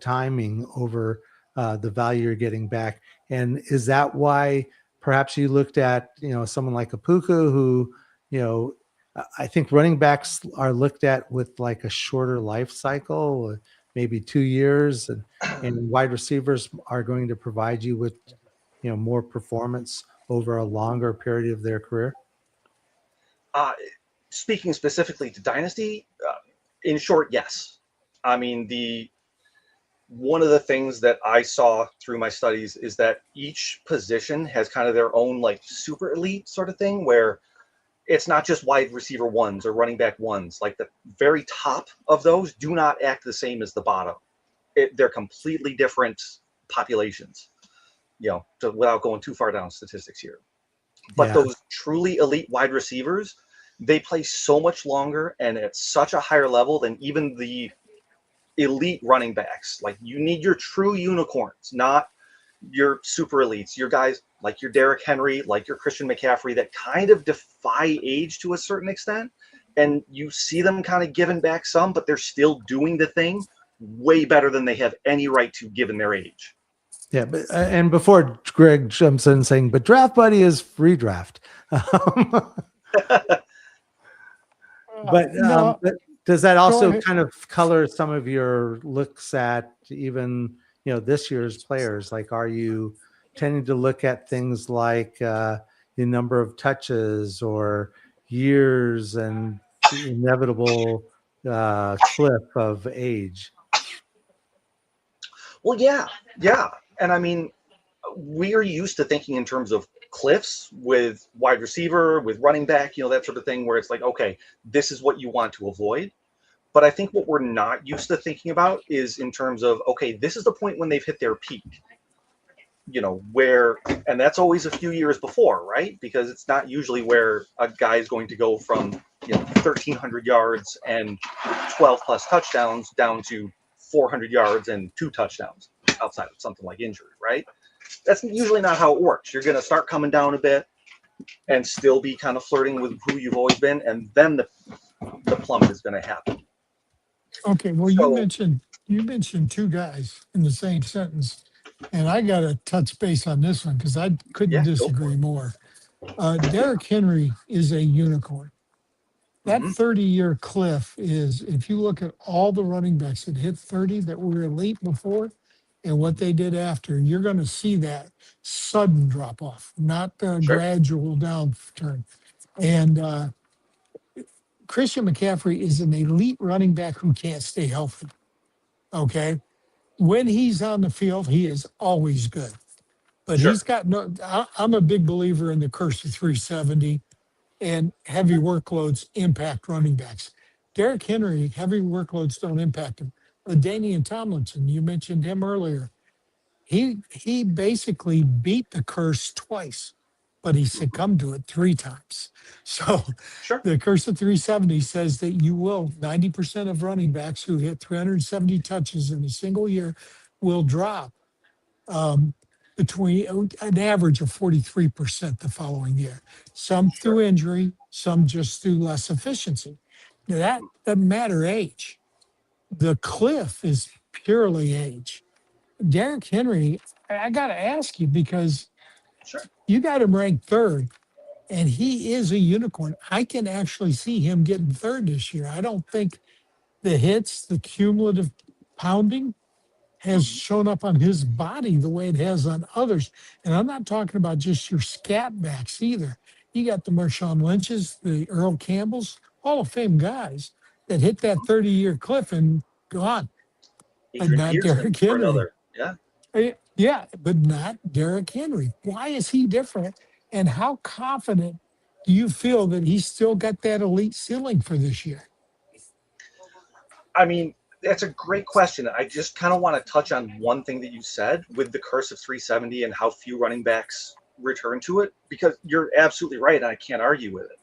timing over the value you're getting back. And is that why perhaps you looked at, someone like a Puka who, I think running backs are looked at with like a shorter life cycle, maybe 2 years, and wide receivers are going to provide you with, more performance over a longer period of their career? Speaking specifically to dynasty, in short, yes. I mean, one of the things that I saw through my studies is that each position has kind of their own like super elite sort of thing, where it's not just wide receiver 1s or running back 1s. Like, the very top of those do not act the same as the bottom. They're completely different populations, without going too far down statistics here. But those truly elite wide receivers, they play so much longer and at such a higher level than even the elite running backs. Like, you need your true unicorns, not your super elites, your guys like your Derrick Henry, like your Christian McCaffrey, that kind of defy age to a certain extent. And you see them kind of giving back some, but they're still doing the thing way better than they have any right to given their age. Yeah, but and before Greg jumps in saying, but Draft Buddy is free draft. But does that also kind of color some of your looks at even, this year's players? Like, are you tending to look at things like the number of touches or years and the inevitable cliff of age. Well, yeah. And I mean, we are used to thinking in terms of cliffs with wide receiver, with running back, that sort of thing, where it's like, okay, this is what you want to avoid. But I think what we're not used to thinking about is in terms of, okay, this is the point when they've hit their peak, and that's always a few years before, right? Because it's not usually where a guy is going to go from, 1,300 yards and 12 plus touchdowns down to 400 yards and 2 touchdowns outside of something like injury, right? That's usually not how it works. You're going to start coming down a bit and still be kind of flirting with who you've always been, and then the plummet is going to happen. Okay, well, you mentioned 2 guys in the same sentence, and I got to touch base on this one because I couldn't disagree more. Derrick Henry is a unicorn. That 30-year cliff is, if you look at all the running backs that hit 30 that were elite before and what they did after, you're going to see that sudden drop off, not the gradual downturn. And Christian McCaffrey is an elite running back who can't stay healthy. Okay. When he's on the field, he is always good. But he's got I'm a big believer in the curse of 370 and heavy workloads impact running backs. Derrick Henry, heavy workloads don't impact him. LaDainian Tomlinson, you mentioned him earlier. He basically beat the curse twice, but he succumbed to it 3 times. So the curse of 370 says that 90% of running backs who hit 370 touches in a single year will drop between an average of 43% the following year. Some through injury, some just through less efficiency. Now, that doesn't matter age. The cliff is purely age. Derrick Henry, I got to ask you because you got him ranked 3rd, and he is a unicorn. I can actually see him getting 3rd this year. I don't think the hits, the cumulative pounding has shown up on his body the way it has on others. And I'm not talking about just your scat backs either. You got the Marshawn Lynch's, the Earl Campbell's, Hall of Fame guys that hit that 30-year cliff and gone. But not Derrick Henry. Yeah, but not Derrick Henry. Why is he different? And how confident do you feel that he's still got that elite ceiling for this year? I mean, that's a great question. I just kind of want to touch on one thing that you said with the curse of 370 and how few running backs return to it, because you're absolutely right, and I can't argue with it.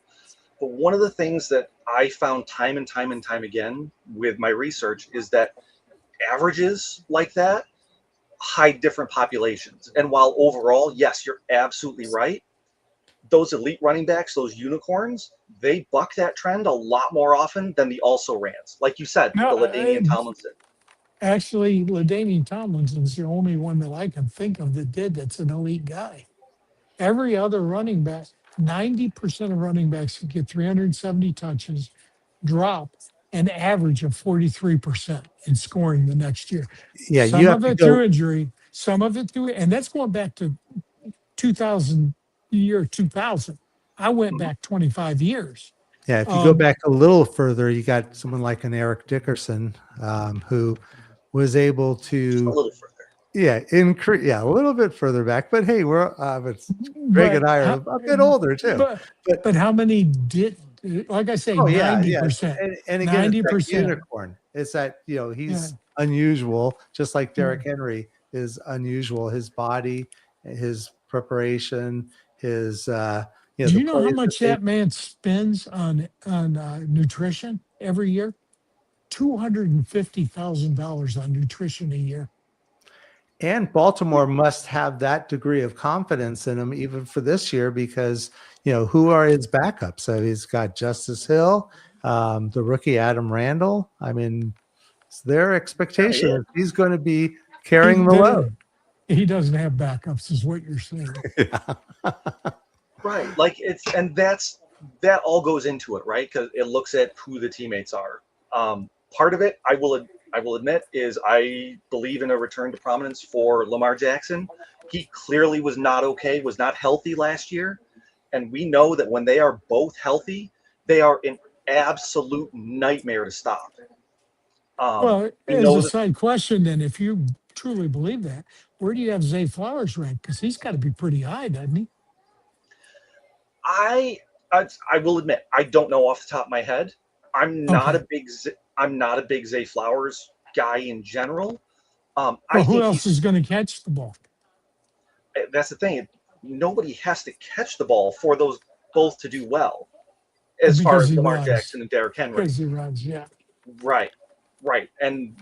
But one of the things that I found time and time again with my research is that averages like that hide different populations. And while overall, yes, you're absolutely right, those elite running backs, those unicorns, they buck that trend a lot more often than the also-rans. Like you said, the LaDainian Tomlinson. Actually, LaDainian Tomlinson's the only one that I can think of that did that's an elite guy. Every other running back, 90% of running backs who get 370 touches drop an average of 43% in scoring the next year. Yeah, some you of it through injury, some of it through, and that's going back to 2000. I went back 25 years. Yeah, if you go back a little further, you got someone like an Eric Dickerson who was able to a little further. Yeah, a little bit further back. But hey, we're Greg and I are a bit older too. But how many did? Like I say, 90%. And again, 90%. It's that unicorn. It's that he's unusual, just like Derrick Henry is unusual. His body, his preparation, his do you know how much that man spends on nutrition every year? $250,000 on nutrition a year. And Baltimore must have that degree of confidence in him even for this year because, who are his backups? So he's got Justice Hill, the rookie Adam Randall. I mean, it's their expectation is he's going to be carrying the load. He doesn't have backups is what you're saying. Right. That all goes into it, right? Because it looks at who the teammates are. Part of it, I will admit, is I believe in a return to prominence for Lamar Jackson. He clearly was not okay, was not healthy last year. And we know that when they are both healthy, they are an absolute nightmare to stop. Well, We as know a that side question, then, if you truly believe that, where do you have Zay Flowers ranked? Because he's got to be pretty high, doesn't he? I, I will admit I don't know off the top of my head. Okay. I'm not a big Zay Flowers guy in general. I Well, who think else is going to catch the ball? that's the thing. Nobody has to catch the ball for those both to do well, as far Because as he Lamar runs. Jackson and Derrick Henry. Because he runs, yeah. Right, right. And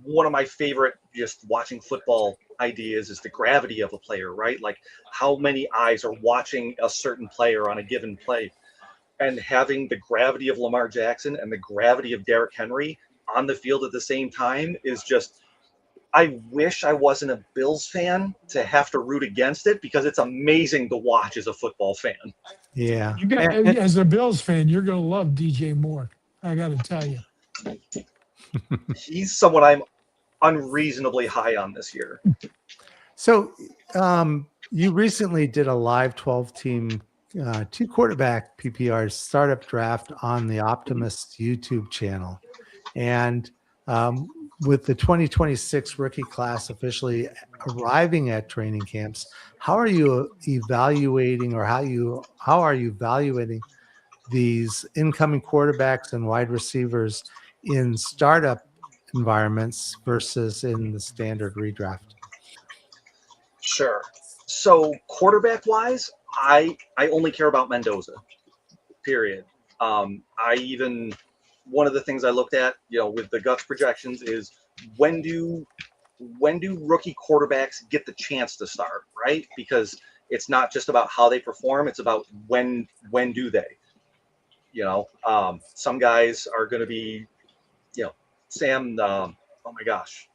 one of my favorite just watching football ideas is the gravity of a player, right? Like how many eyes are watching a certain player on a given play. And having the gravity of Lamar Jackson and the gravity of Derrick Henry on the field at the same time is just, I wish I wasn't a Bills fan to have to root against it, because it's amazing to watch as a football fan. Yeah. You got, as a Bills fan, you're going to love DJ Moore. I got to tell you. He's someone I'm unreasonably high on this year. So you recently did a live 12-team, 2-quarterback PPR startup draft on the Optimus YouTube channel. And with the 2026 rookie class officially arriving at training camps, how are you evaluating, or how are you evaluating these incoming quarterbacks and wide receivers in startup environments versus in the standard redraft? Sure. So quarterback wise, I only care about Mendoza. Period. One of the things I looked at, with the Guts projections is when do rookie quarterbacks get the chance to start, right? Because it's not just about how they perform; it's about when do they. Some guys are going to be, Sam. Oh my gosh,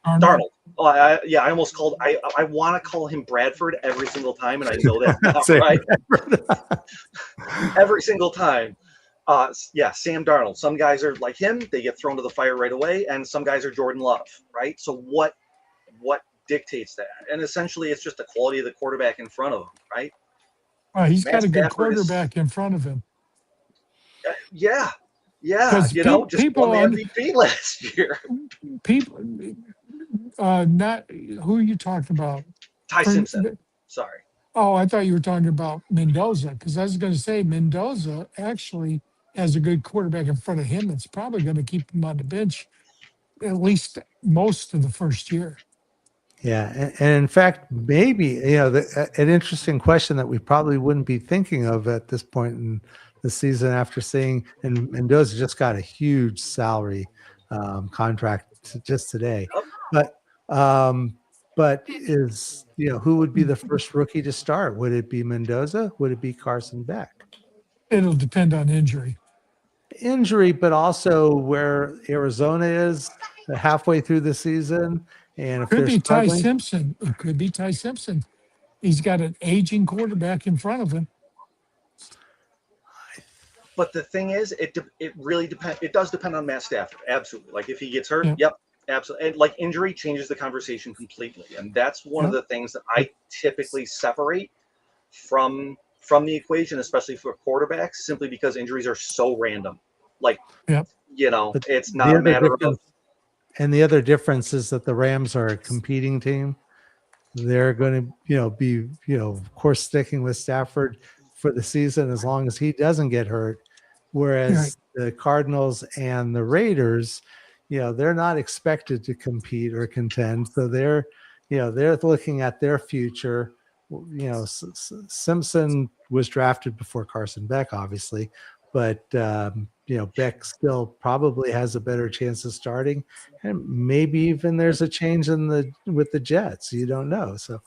Darnold. Oh, I almost called. I want to call him Bradford every single time, and I know that's not right. Every single time. Sam Darnold. Some guys are like him; they get thrown to the fire right away, and some guys are Jordan Love, right? So what dictates that? And essentially, it's just the quality of the quarterback in front of him, right? He's Matt got a good Stafford quarterback in front of him. Yeah. Because Just won the MVP last year. People, not who are you talking about? Ty Simpson. Sorry. Oh, I thought you were talking about Mendoza, because I was going to say Mendoza actually has a good quarterback in front of him. It's probably going to keep him on the bench at least most of the first year. Yeah, and in fact, maybe an interesting question that we probably wouldn't be thinking of at this point in the season, after seeing, and Mendoza just got a huge salary contract just today, but is who would be the first rookie to start? Would it be Mendoza? Would it be Carson Beck? It'll depend on injury. But also where Arizona is halfway through the season. And if Could be Ty struggling, Simpson. It could be Ty Simpson. He's got an aging quarterback in front of him. But the thing is, it really depends. It does depend on Matt Stafford. Absolutely. Like if he gets hurt, yep, absolutely. And like injury changes the conversation completely. And that's one of the things that I typically separate from the equation, especially for quarterbacks, simply because injuries are so random. Like, it's not a matter of. And the other difference is that the Rams are a competing team. They're going to, be, of course, sticking with Stafford for the season as long as he doesn't get hurt. Whereas the Cardinals and the Raiders, they're not expected to compete or contend. So they're looking at their future. Simpson was drafted before Carson Beck, obviously, but Beck still probably has a better chance of starting, and maybe even there's a change with the Jets. You don't know. So,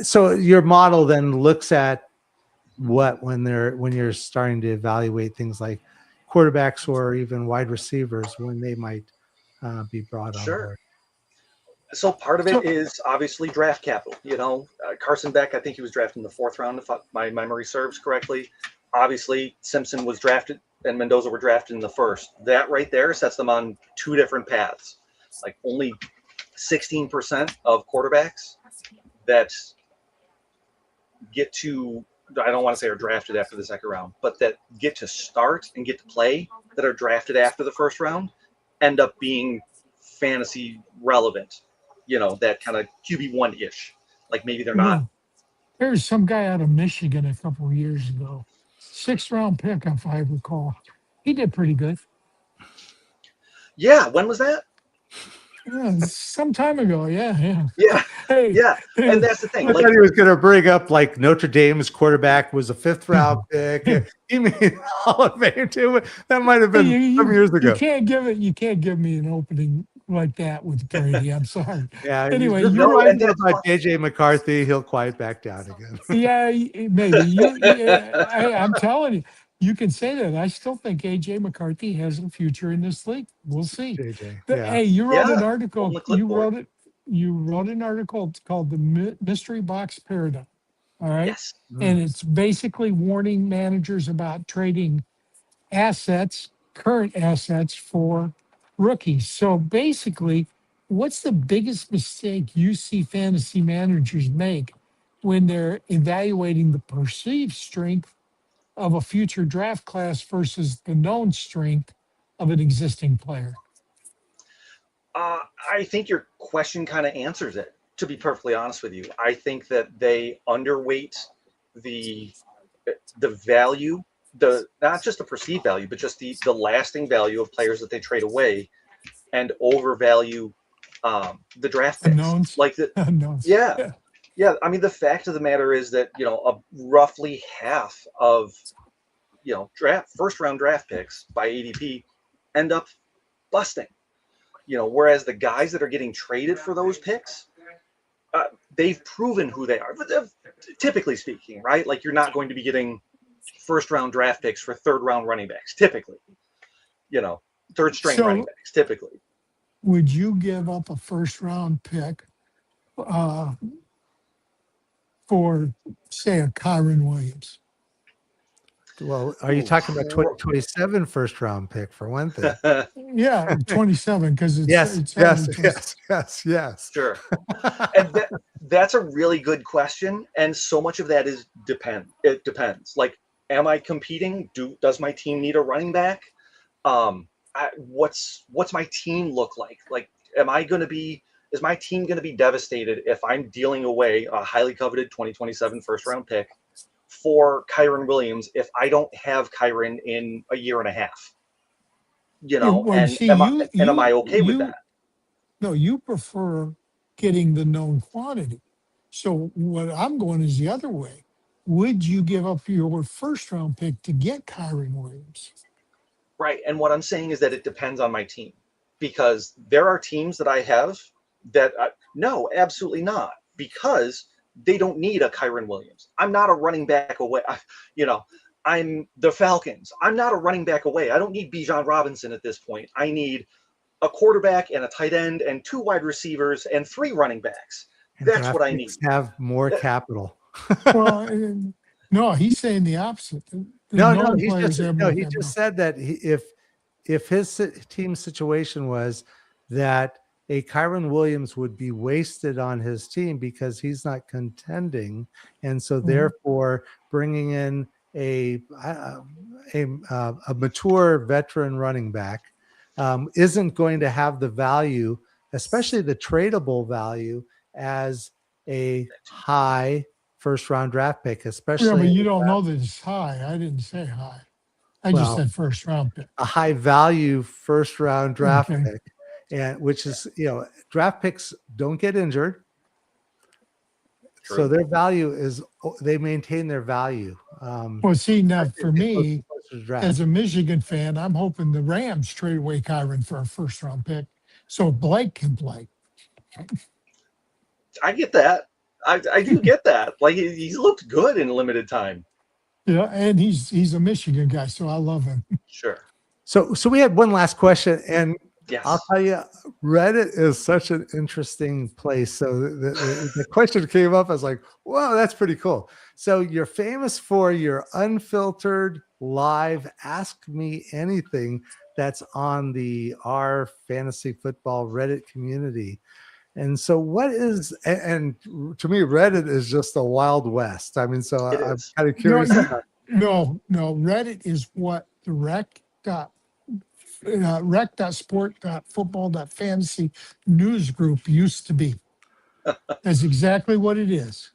so your model then looks at when you're starting to evaluate things like quarterbacks or even wide receivers, when they might be brought on board. So part of it is obviously draft capital. Carson Beck, I think he was drafted in the 4th round, if my memory serves correctly. Obviously, Simpson was drafted and Mendoza were drafted in the 1st. That right there sets them on 2 different paths. Like only 16% of quarterbacks that get to I don't want to say are drafted after the second round, but that get to start and get to play that are drafted after the first round end up being fantasy relevant. That kind of QB1-ish. Like maybe they're not. There's some guy out of Michigan a couple of years ago, 6th round pick, if I recall. He did pretty good. Yeah, when was that? Yeah, some time ago. Yeah. Yeah, Hey, yeah, and that's the thing. I thought he was going to bring up like Notre Dame's quarterback was a 5th round pick. He made Hall of Fame too. That might have been some years ago. You can't give me an opening like that with Brady. I'm sorry. Yeah. Anyway, you're you're right right. about JJ McCarthy. He'll quiet back down again. Yeah, maybe. I'm telling you, you can say that. I still think AJ McCarthy has a future in this league. We'll see. JJ. But, Yeah. hey, you wrote an on article. the clipboard. You wrote an article called "The Mystery Box Paradigm." All right, Yes. and it's basically warning managers about trading current assets for rookies. So basically, what's the biggest mistake you see fantasy managers make when they're evaluating the perceived strength of a future draft class versus the known strength of an existing player? I think your question kind of answers it, to be perfectly honest with you. I think that they underweight the value, not just the perceived value, but just the lasting value of players that they trade away, and overvalue the draft picks. Unknowns. Like the Unknowns. yeah. I mean, the fact of the matter is that roughly half of first round draft picks by ADP end up busting. Whereas the guys that are getting traded for those picks, they've proven who they are. But typically speaking, right? Like you're not going to be getting first round draft picks for third round running backs. Typically, third string running backs. Typically, would you give up a first round pick for, say, a Kyron Williams? Well, are you talking about 2027 first round pick for one thing? Yeah, 27, because it's yes. Sure. And that's a really good question, and so much of that is it depends. Like, am I competing? Does my team need a running back? What's my team look like? Like, is my team going to be devastated if I'm dealing away a highly coveted 2027 first round pick for Kyron Williams if I don't have Kyron in a year and a half? Am I okay with that? No, you prefer getting the known quantity. So what I'm going is the other way. Would you give up your first round pick to get Kyron Williams? Right. And what I'm saying is that it depends on my team, because there are teams that I have that no, absolutely not, because they don't need a Kyron Williams. I'm not a running back away. I'm the Falcons. I'm not a running back away. I don't need Bijan Robinson at this point. I need a quarterback and a tight end and 2 wide receivers and 3 running backs. That's what I need. Have more capital. Well, no, he's saying the opposite. No, he just said that if his team situation was that a Kyron Williams would be wasted on his team because he's not contending, and so therefore bringing in a mature veteran running back isn't going to have the value, especially the tradable value, as a high first round draft pick, especially. Yeah, but you don't know that it's high. I didn't say high. I just said first round pick. A high value first round draft pick, and which is, draft picks don't get injured. True. So their value they maintain their value. Well, see, now for me, as a Michigan fan, I'm hoping the Rams trade away Kyron for a first round pick so Blake can play. I get that. I do get that. Like, he's looked good in limited time. Yeah, and he's a Michigan guy, so I love him. Sure. So we had one last question, and yes. I'll tell you, Reddit is such an interesting place. So the question came up, I was like, wow, that's pretty cool. So you're famous for your unfiltered live Ask Me Anything that's on the R Fantasy Football Reddit community. And so what is, and to me, Reddit is just a wild west. I mean, so It I'm is. kind of No, curious. no. Reddit is what the rec.sport.football.fantasy news group used to be. That's exactly what it is.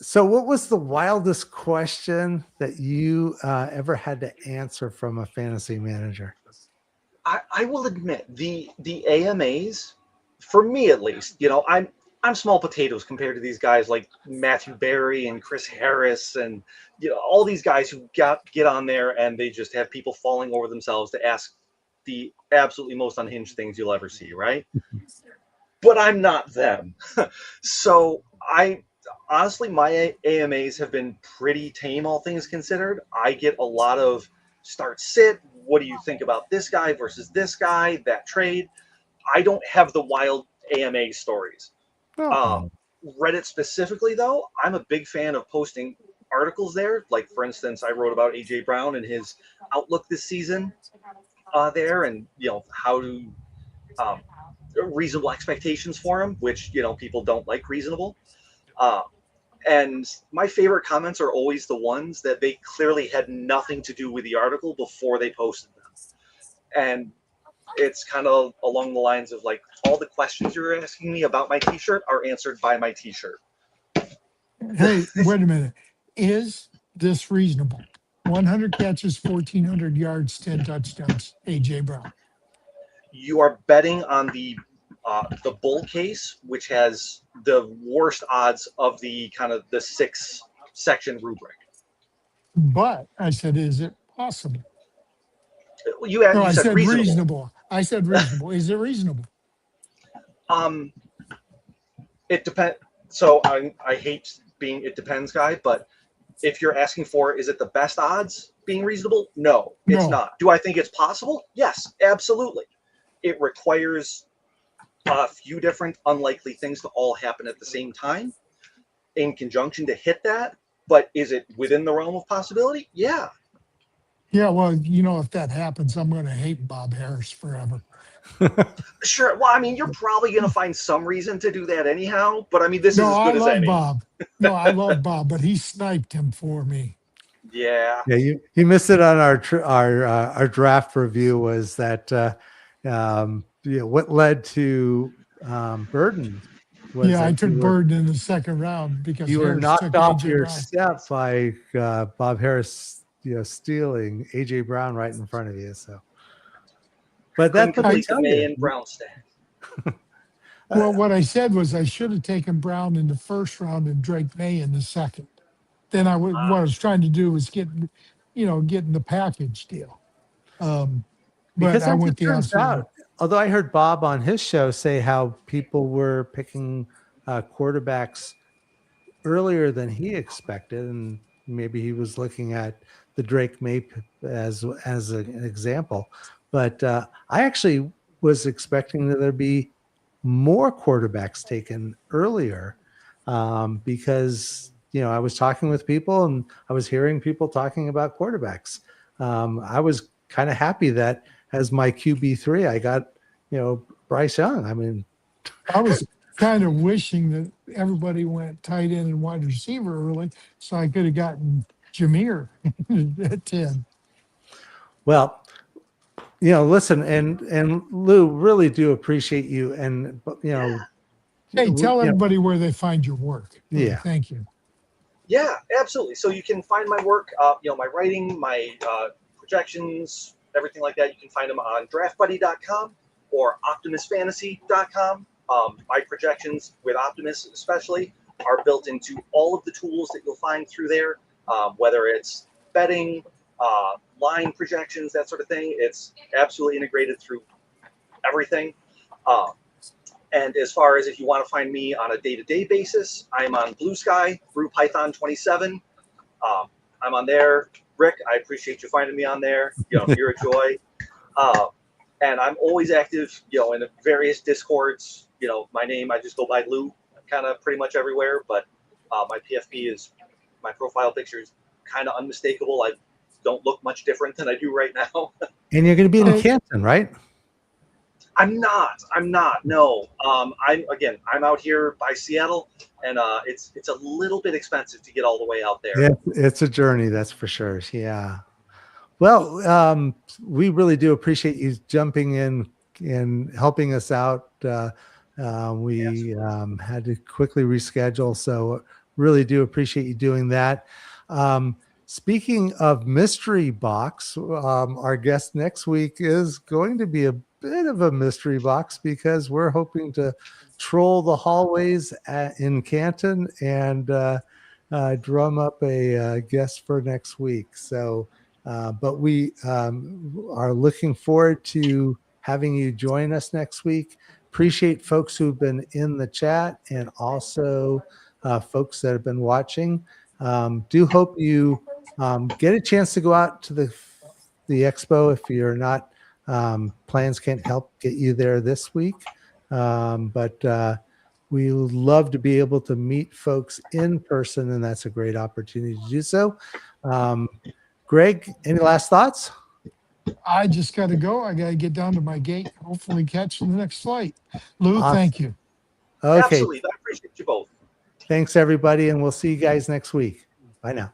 So what was the wildest question that you ever had to answer from a fantasy manager? I will admit the AMAs, for me at least, I'm small potatoes compared to these guys like Matthew Berry and Chris Harris and all these guys who get on there and they just have people falling over themselves to ask the absolutely most unhinged things you'll ever see, right? But I'm not them. So I honestly, my AMAs have been pretty tame, all things considered. I get a lot of start sit. What do you think about this guy versus this guy? That trade. I don't have the wild AMA stories. Oh, Reddit specifically, though, I'm a big fan of posting articles there. Like, for instance, I wrote about AJ Brown and his outlook this season there, and how to reasonable expectations for him, which people don't like reasonable. Uh, and my favorite comments are always the ones that they clearly had nothing to do with the article before they posted them. And it's kind of along the lines of like, all the questions you're asking me about my t-shirt are answered by my t-shirt. Hey, wait a minute. Is this reasonable? 100 catches, 1,400 yards, 10 touchdowns. AJ Brown. You are betting on the bull case, which has the worst odds of the kind of the 6-section rubric. But I said, is it possible? You No, I said said reasonable. reasonable. I said reasonable. Is it reasonable? It depends. So I hate being it depends guy, but if you're asking for is it the best odds being reasonable? No, it's No. not. Do I think it's possible? Yes, absolutely. It requires a few different unlikely things to all happen at the same time in conjunction to hit that. But is it within the realm of possibility? Yeah. Yeah, well, if that happens, I'm going to hate Bob Harris forever. Sure. Well, I mean, you're probably going to find some reason to do that anyhow. But I mean, this is as good as any. Bob. No, I love Bob, but he sniped him for me. Yeah. Yeah, you missed it on our draft review. Was that what led to Burden? Was Yeah, I that took Burden in the second round because you were Harris knocked took off AJ your Brown. step by Bob Harris, stealing AJ Brown right in front of you. So, but Couldn't that's what they complete the tell May you. and Brown stack. Well, what I said was I should have taken Brown in the first round and Drake May in the second. Then what I was trying to do was getting the package deal. But Because I as went it the turns opposite way. out, although I heard Bob on his show say how people were picking quarterbacks earlier than he expected, and maybe he was looking at the Drake May as an example. But I actually was expecting that there'd be more quarterbacks taken earlier because I was talking with people and I was hearing people talking about quarterbacks. I was kind of happy that as my QB3, I got Bryce Young. I mean, I was kind of wishing that everybody went tight end and wide receiver early, so I could have gotten Jameer at 10. well, listen, and Lou, really do appreciate you, and Hey, tell everybody where they find your work. Yeah. Thank you. Yeah, absolutely. So you can find my work, my writing, my projections, everything like that. You can find them on draftbuddy.com or optimusfantasy.com. My projections with Optimus especially are built into all of the tools that you'll find through there, whether it's betting, line projections, that sort of thing. It's absolutely integrated through everything. And as far as if you want to find me on a day-to-day basis, I'm on Blue Sky through Python 27. I'm on there. Rick, I appreciate you finding me on there. You're a joy. And I'm always active, in the various Discords. My name, I just go by Lou, kind of pretty much everywhere. But my PFP is, my profile picture is kind of unmistakable. I don't look much different than I do right now. And you're going to be in Canton, right? I'm not. No. I'm out here by Seattle, and it's a little bit expensive to get all the way out there. Yeah, it's a journey, that's for sure. Yeah. Well, we really do appreciate you jumping in and helping us out. We had to quickly reschedule, so really do appreciate you doing that. Speaking of mystery box, our guest next week is going to be a bit of a mystery box because we're hoping to troll the hallways in Canton and drum up a guest for next week. So, but we are looking forward to having you join us next week. Appreciate folks who've been in the chat and also folks that have been watching. Do hope you get a chance to go out to the expo if you're not. Plans can't help get you there this week, but we would love to be able to meet folks in person, and that's a great opportunity to do so. Greg, any last thoughts? I just got to go. I got to get down to my gate, hopefully catch the next flight. Lou, Awesome. thank you. Okay. Absolutely. I appreciate you both. Thanks, everybody, and we'll see you guys next week. Bye now.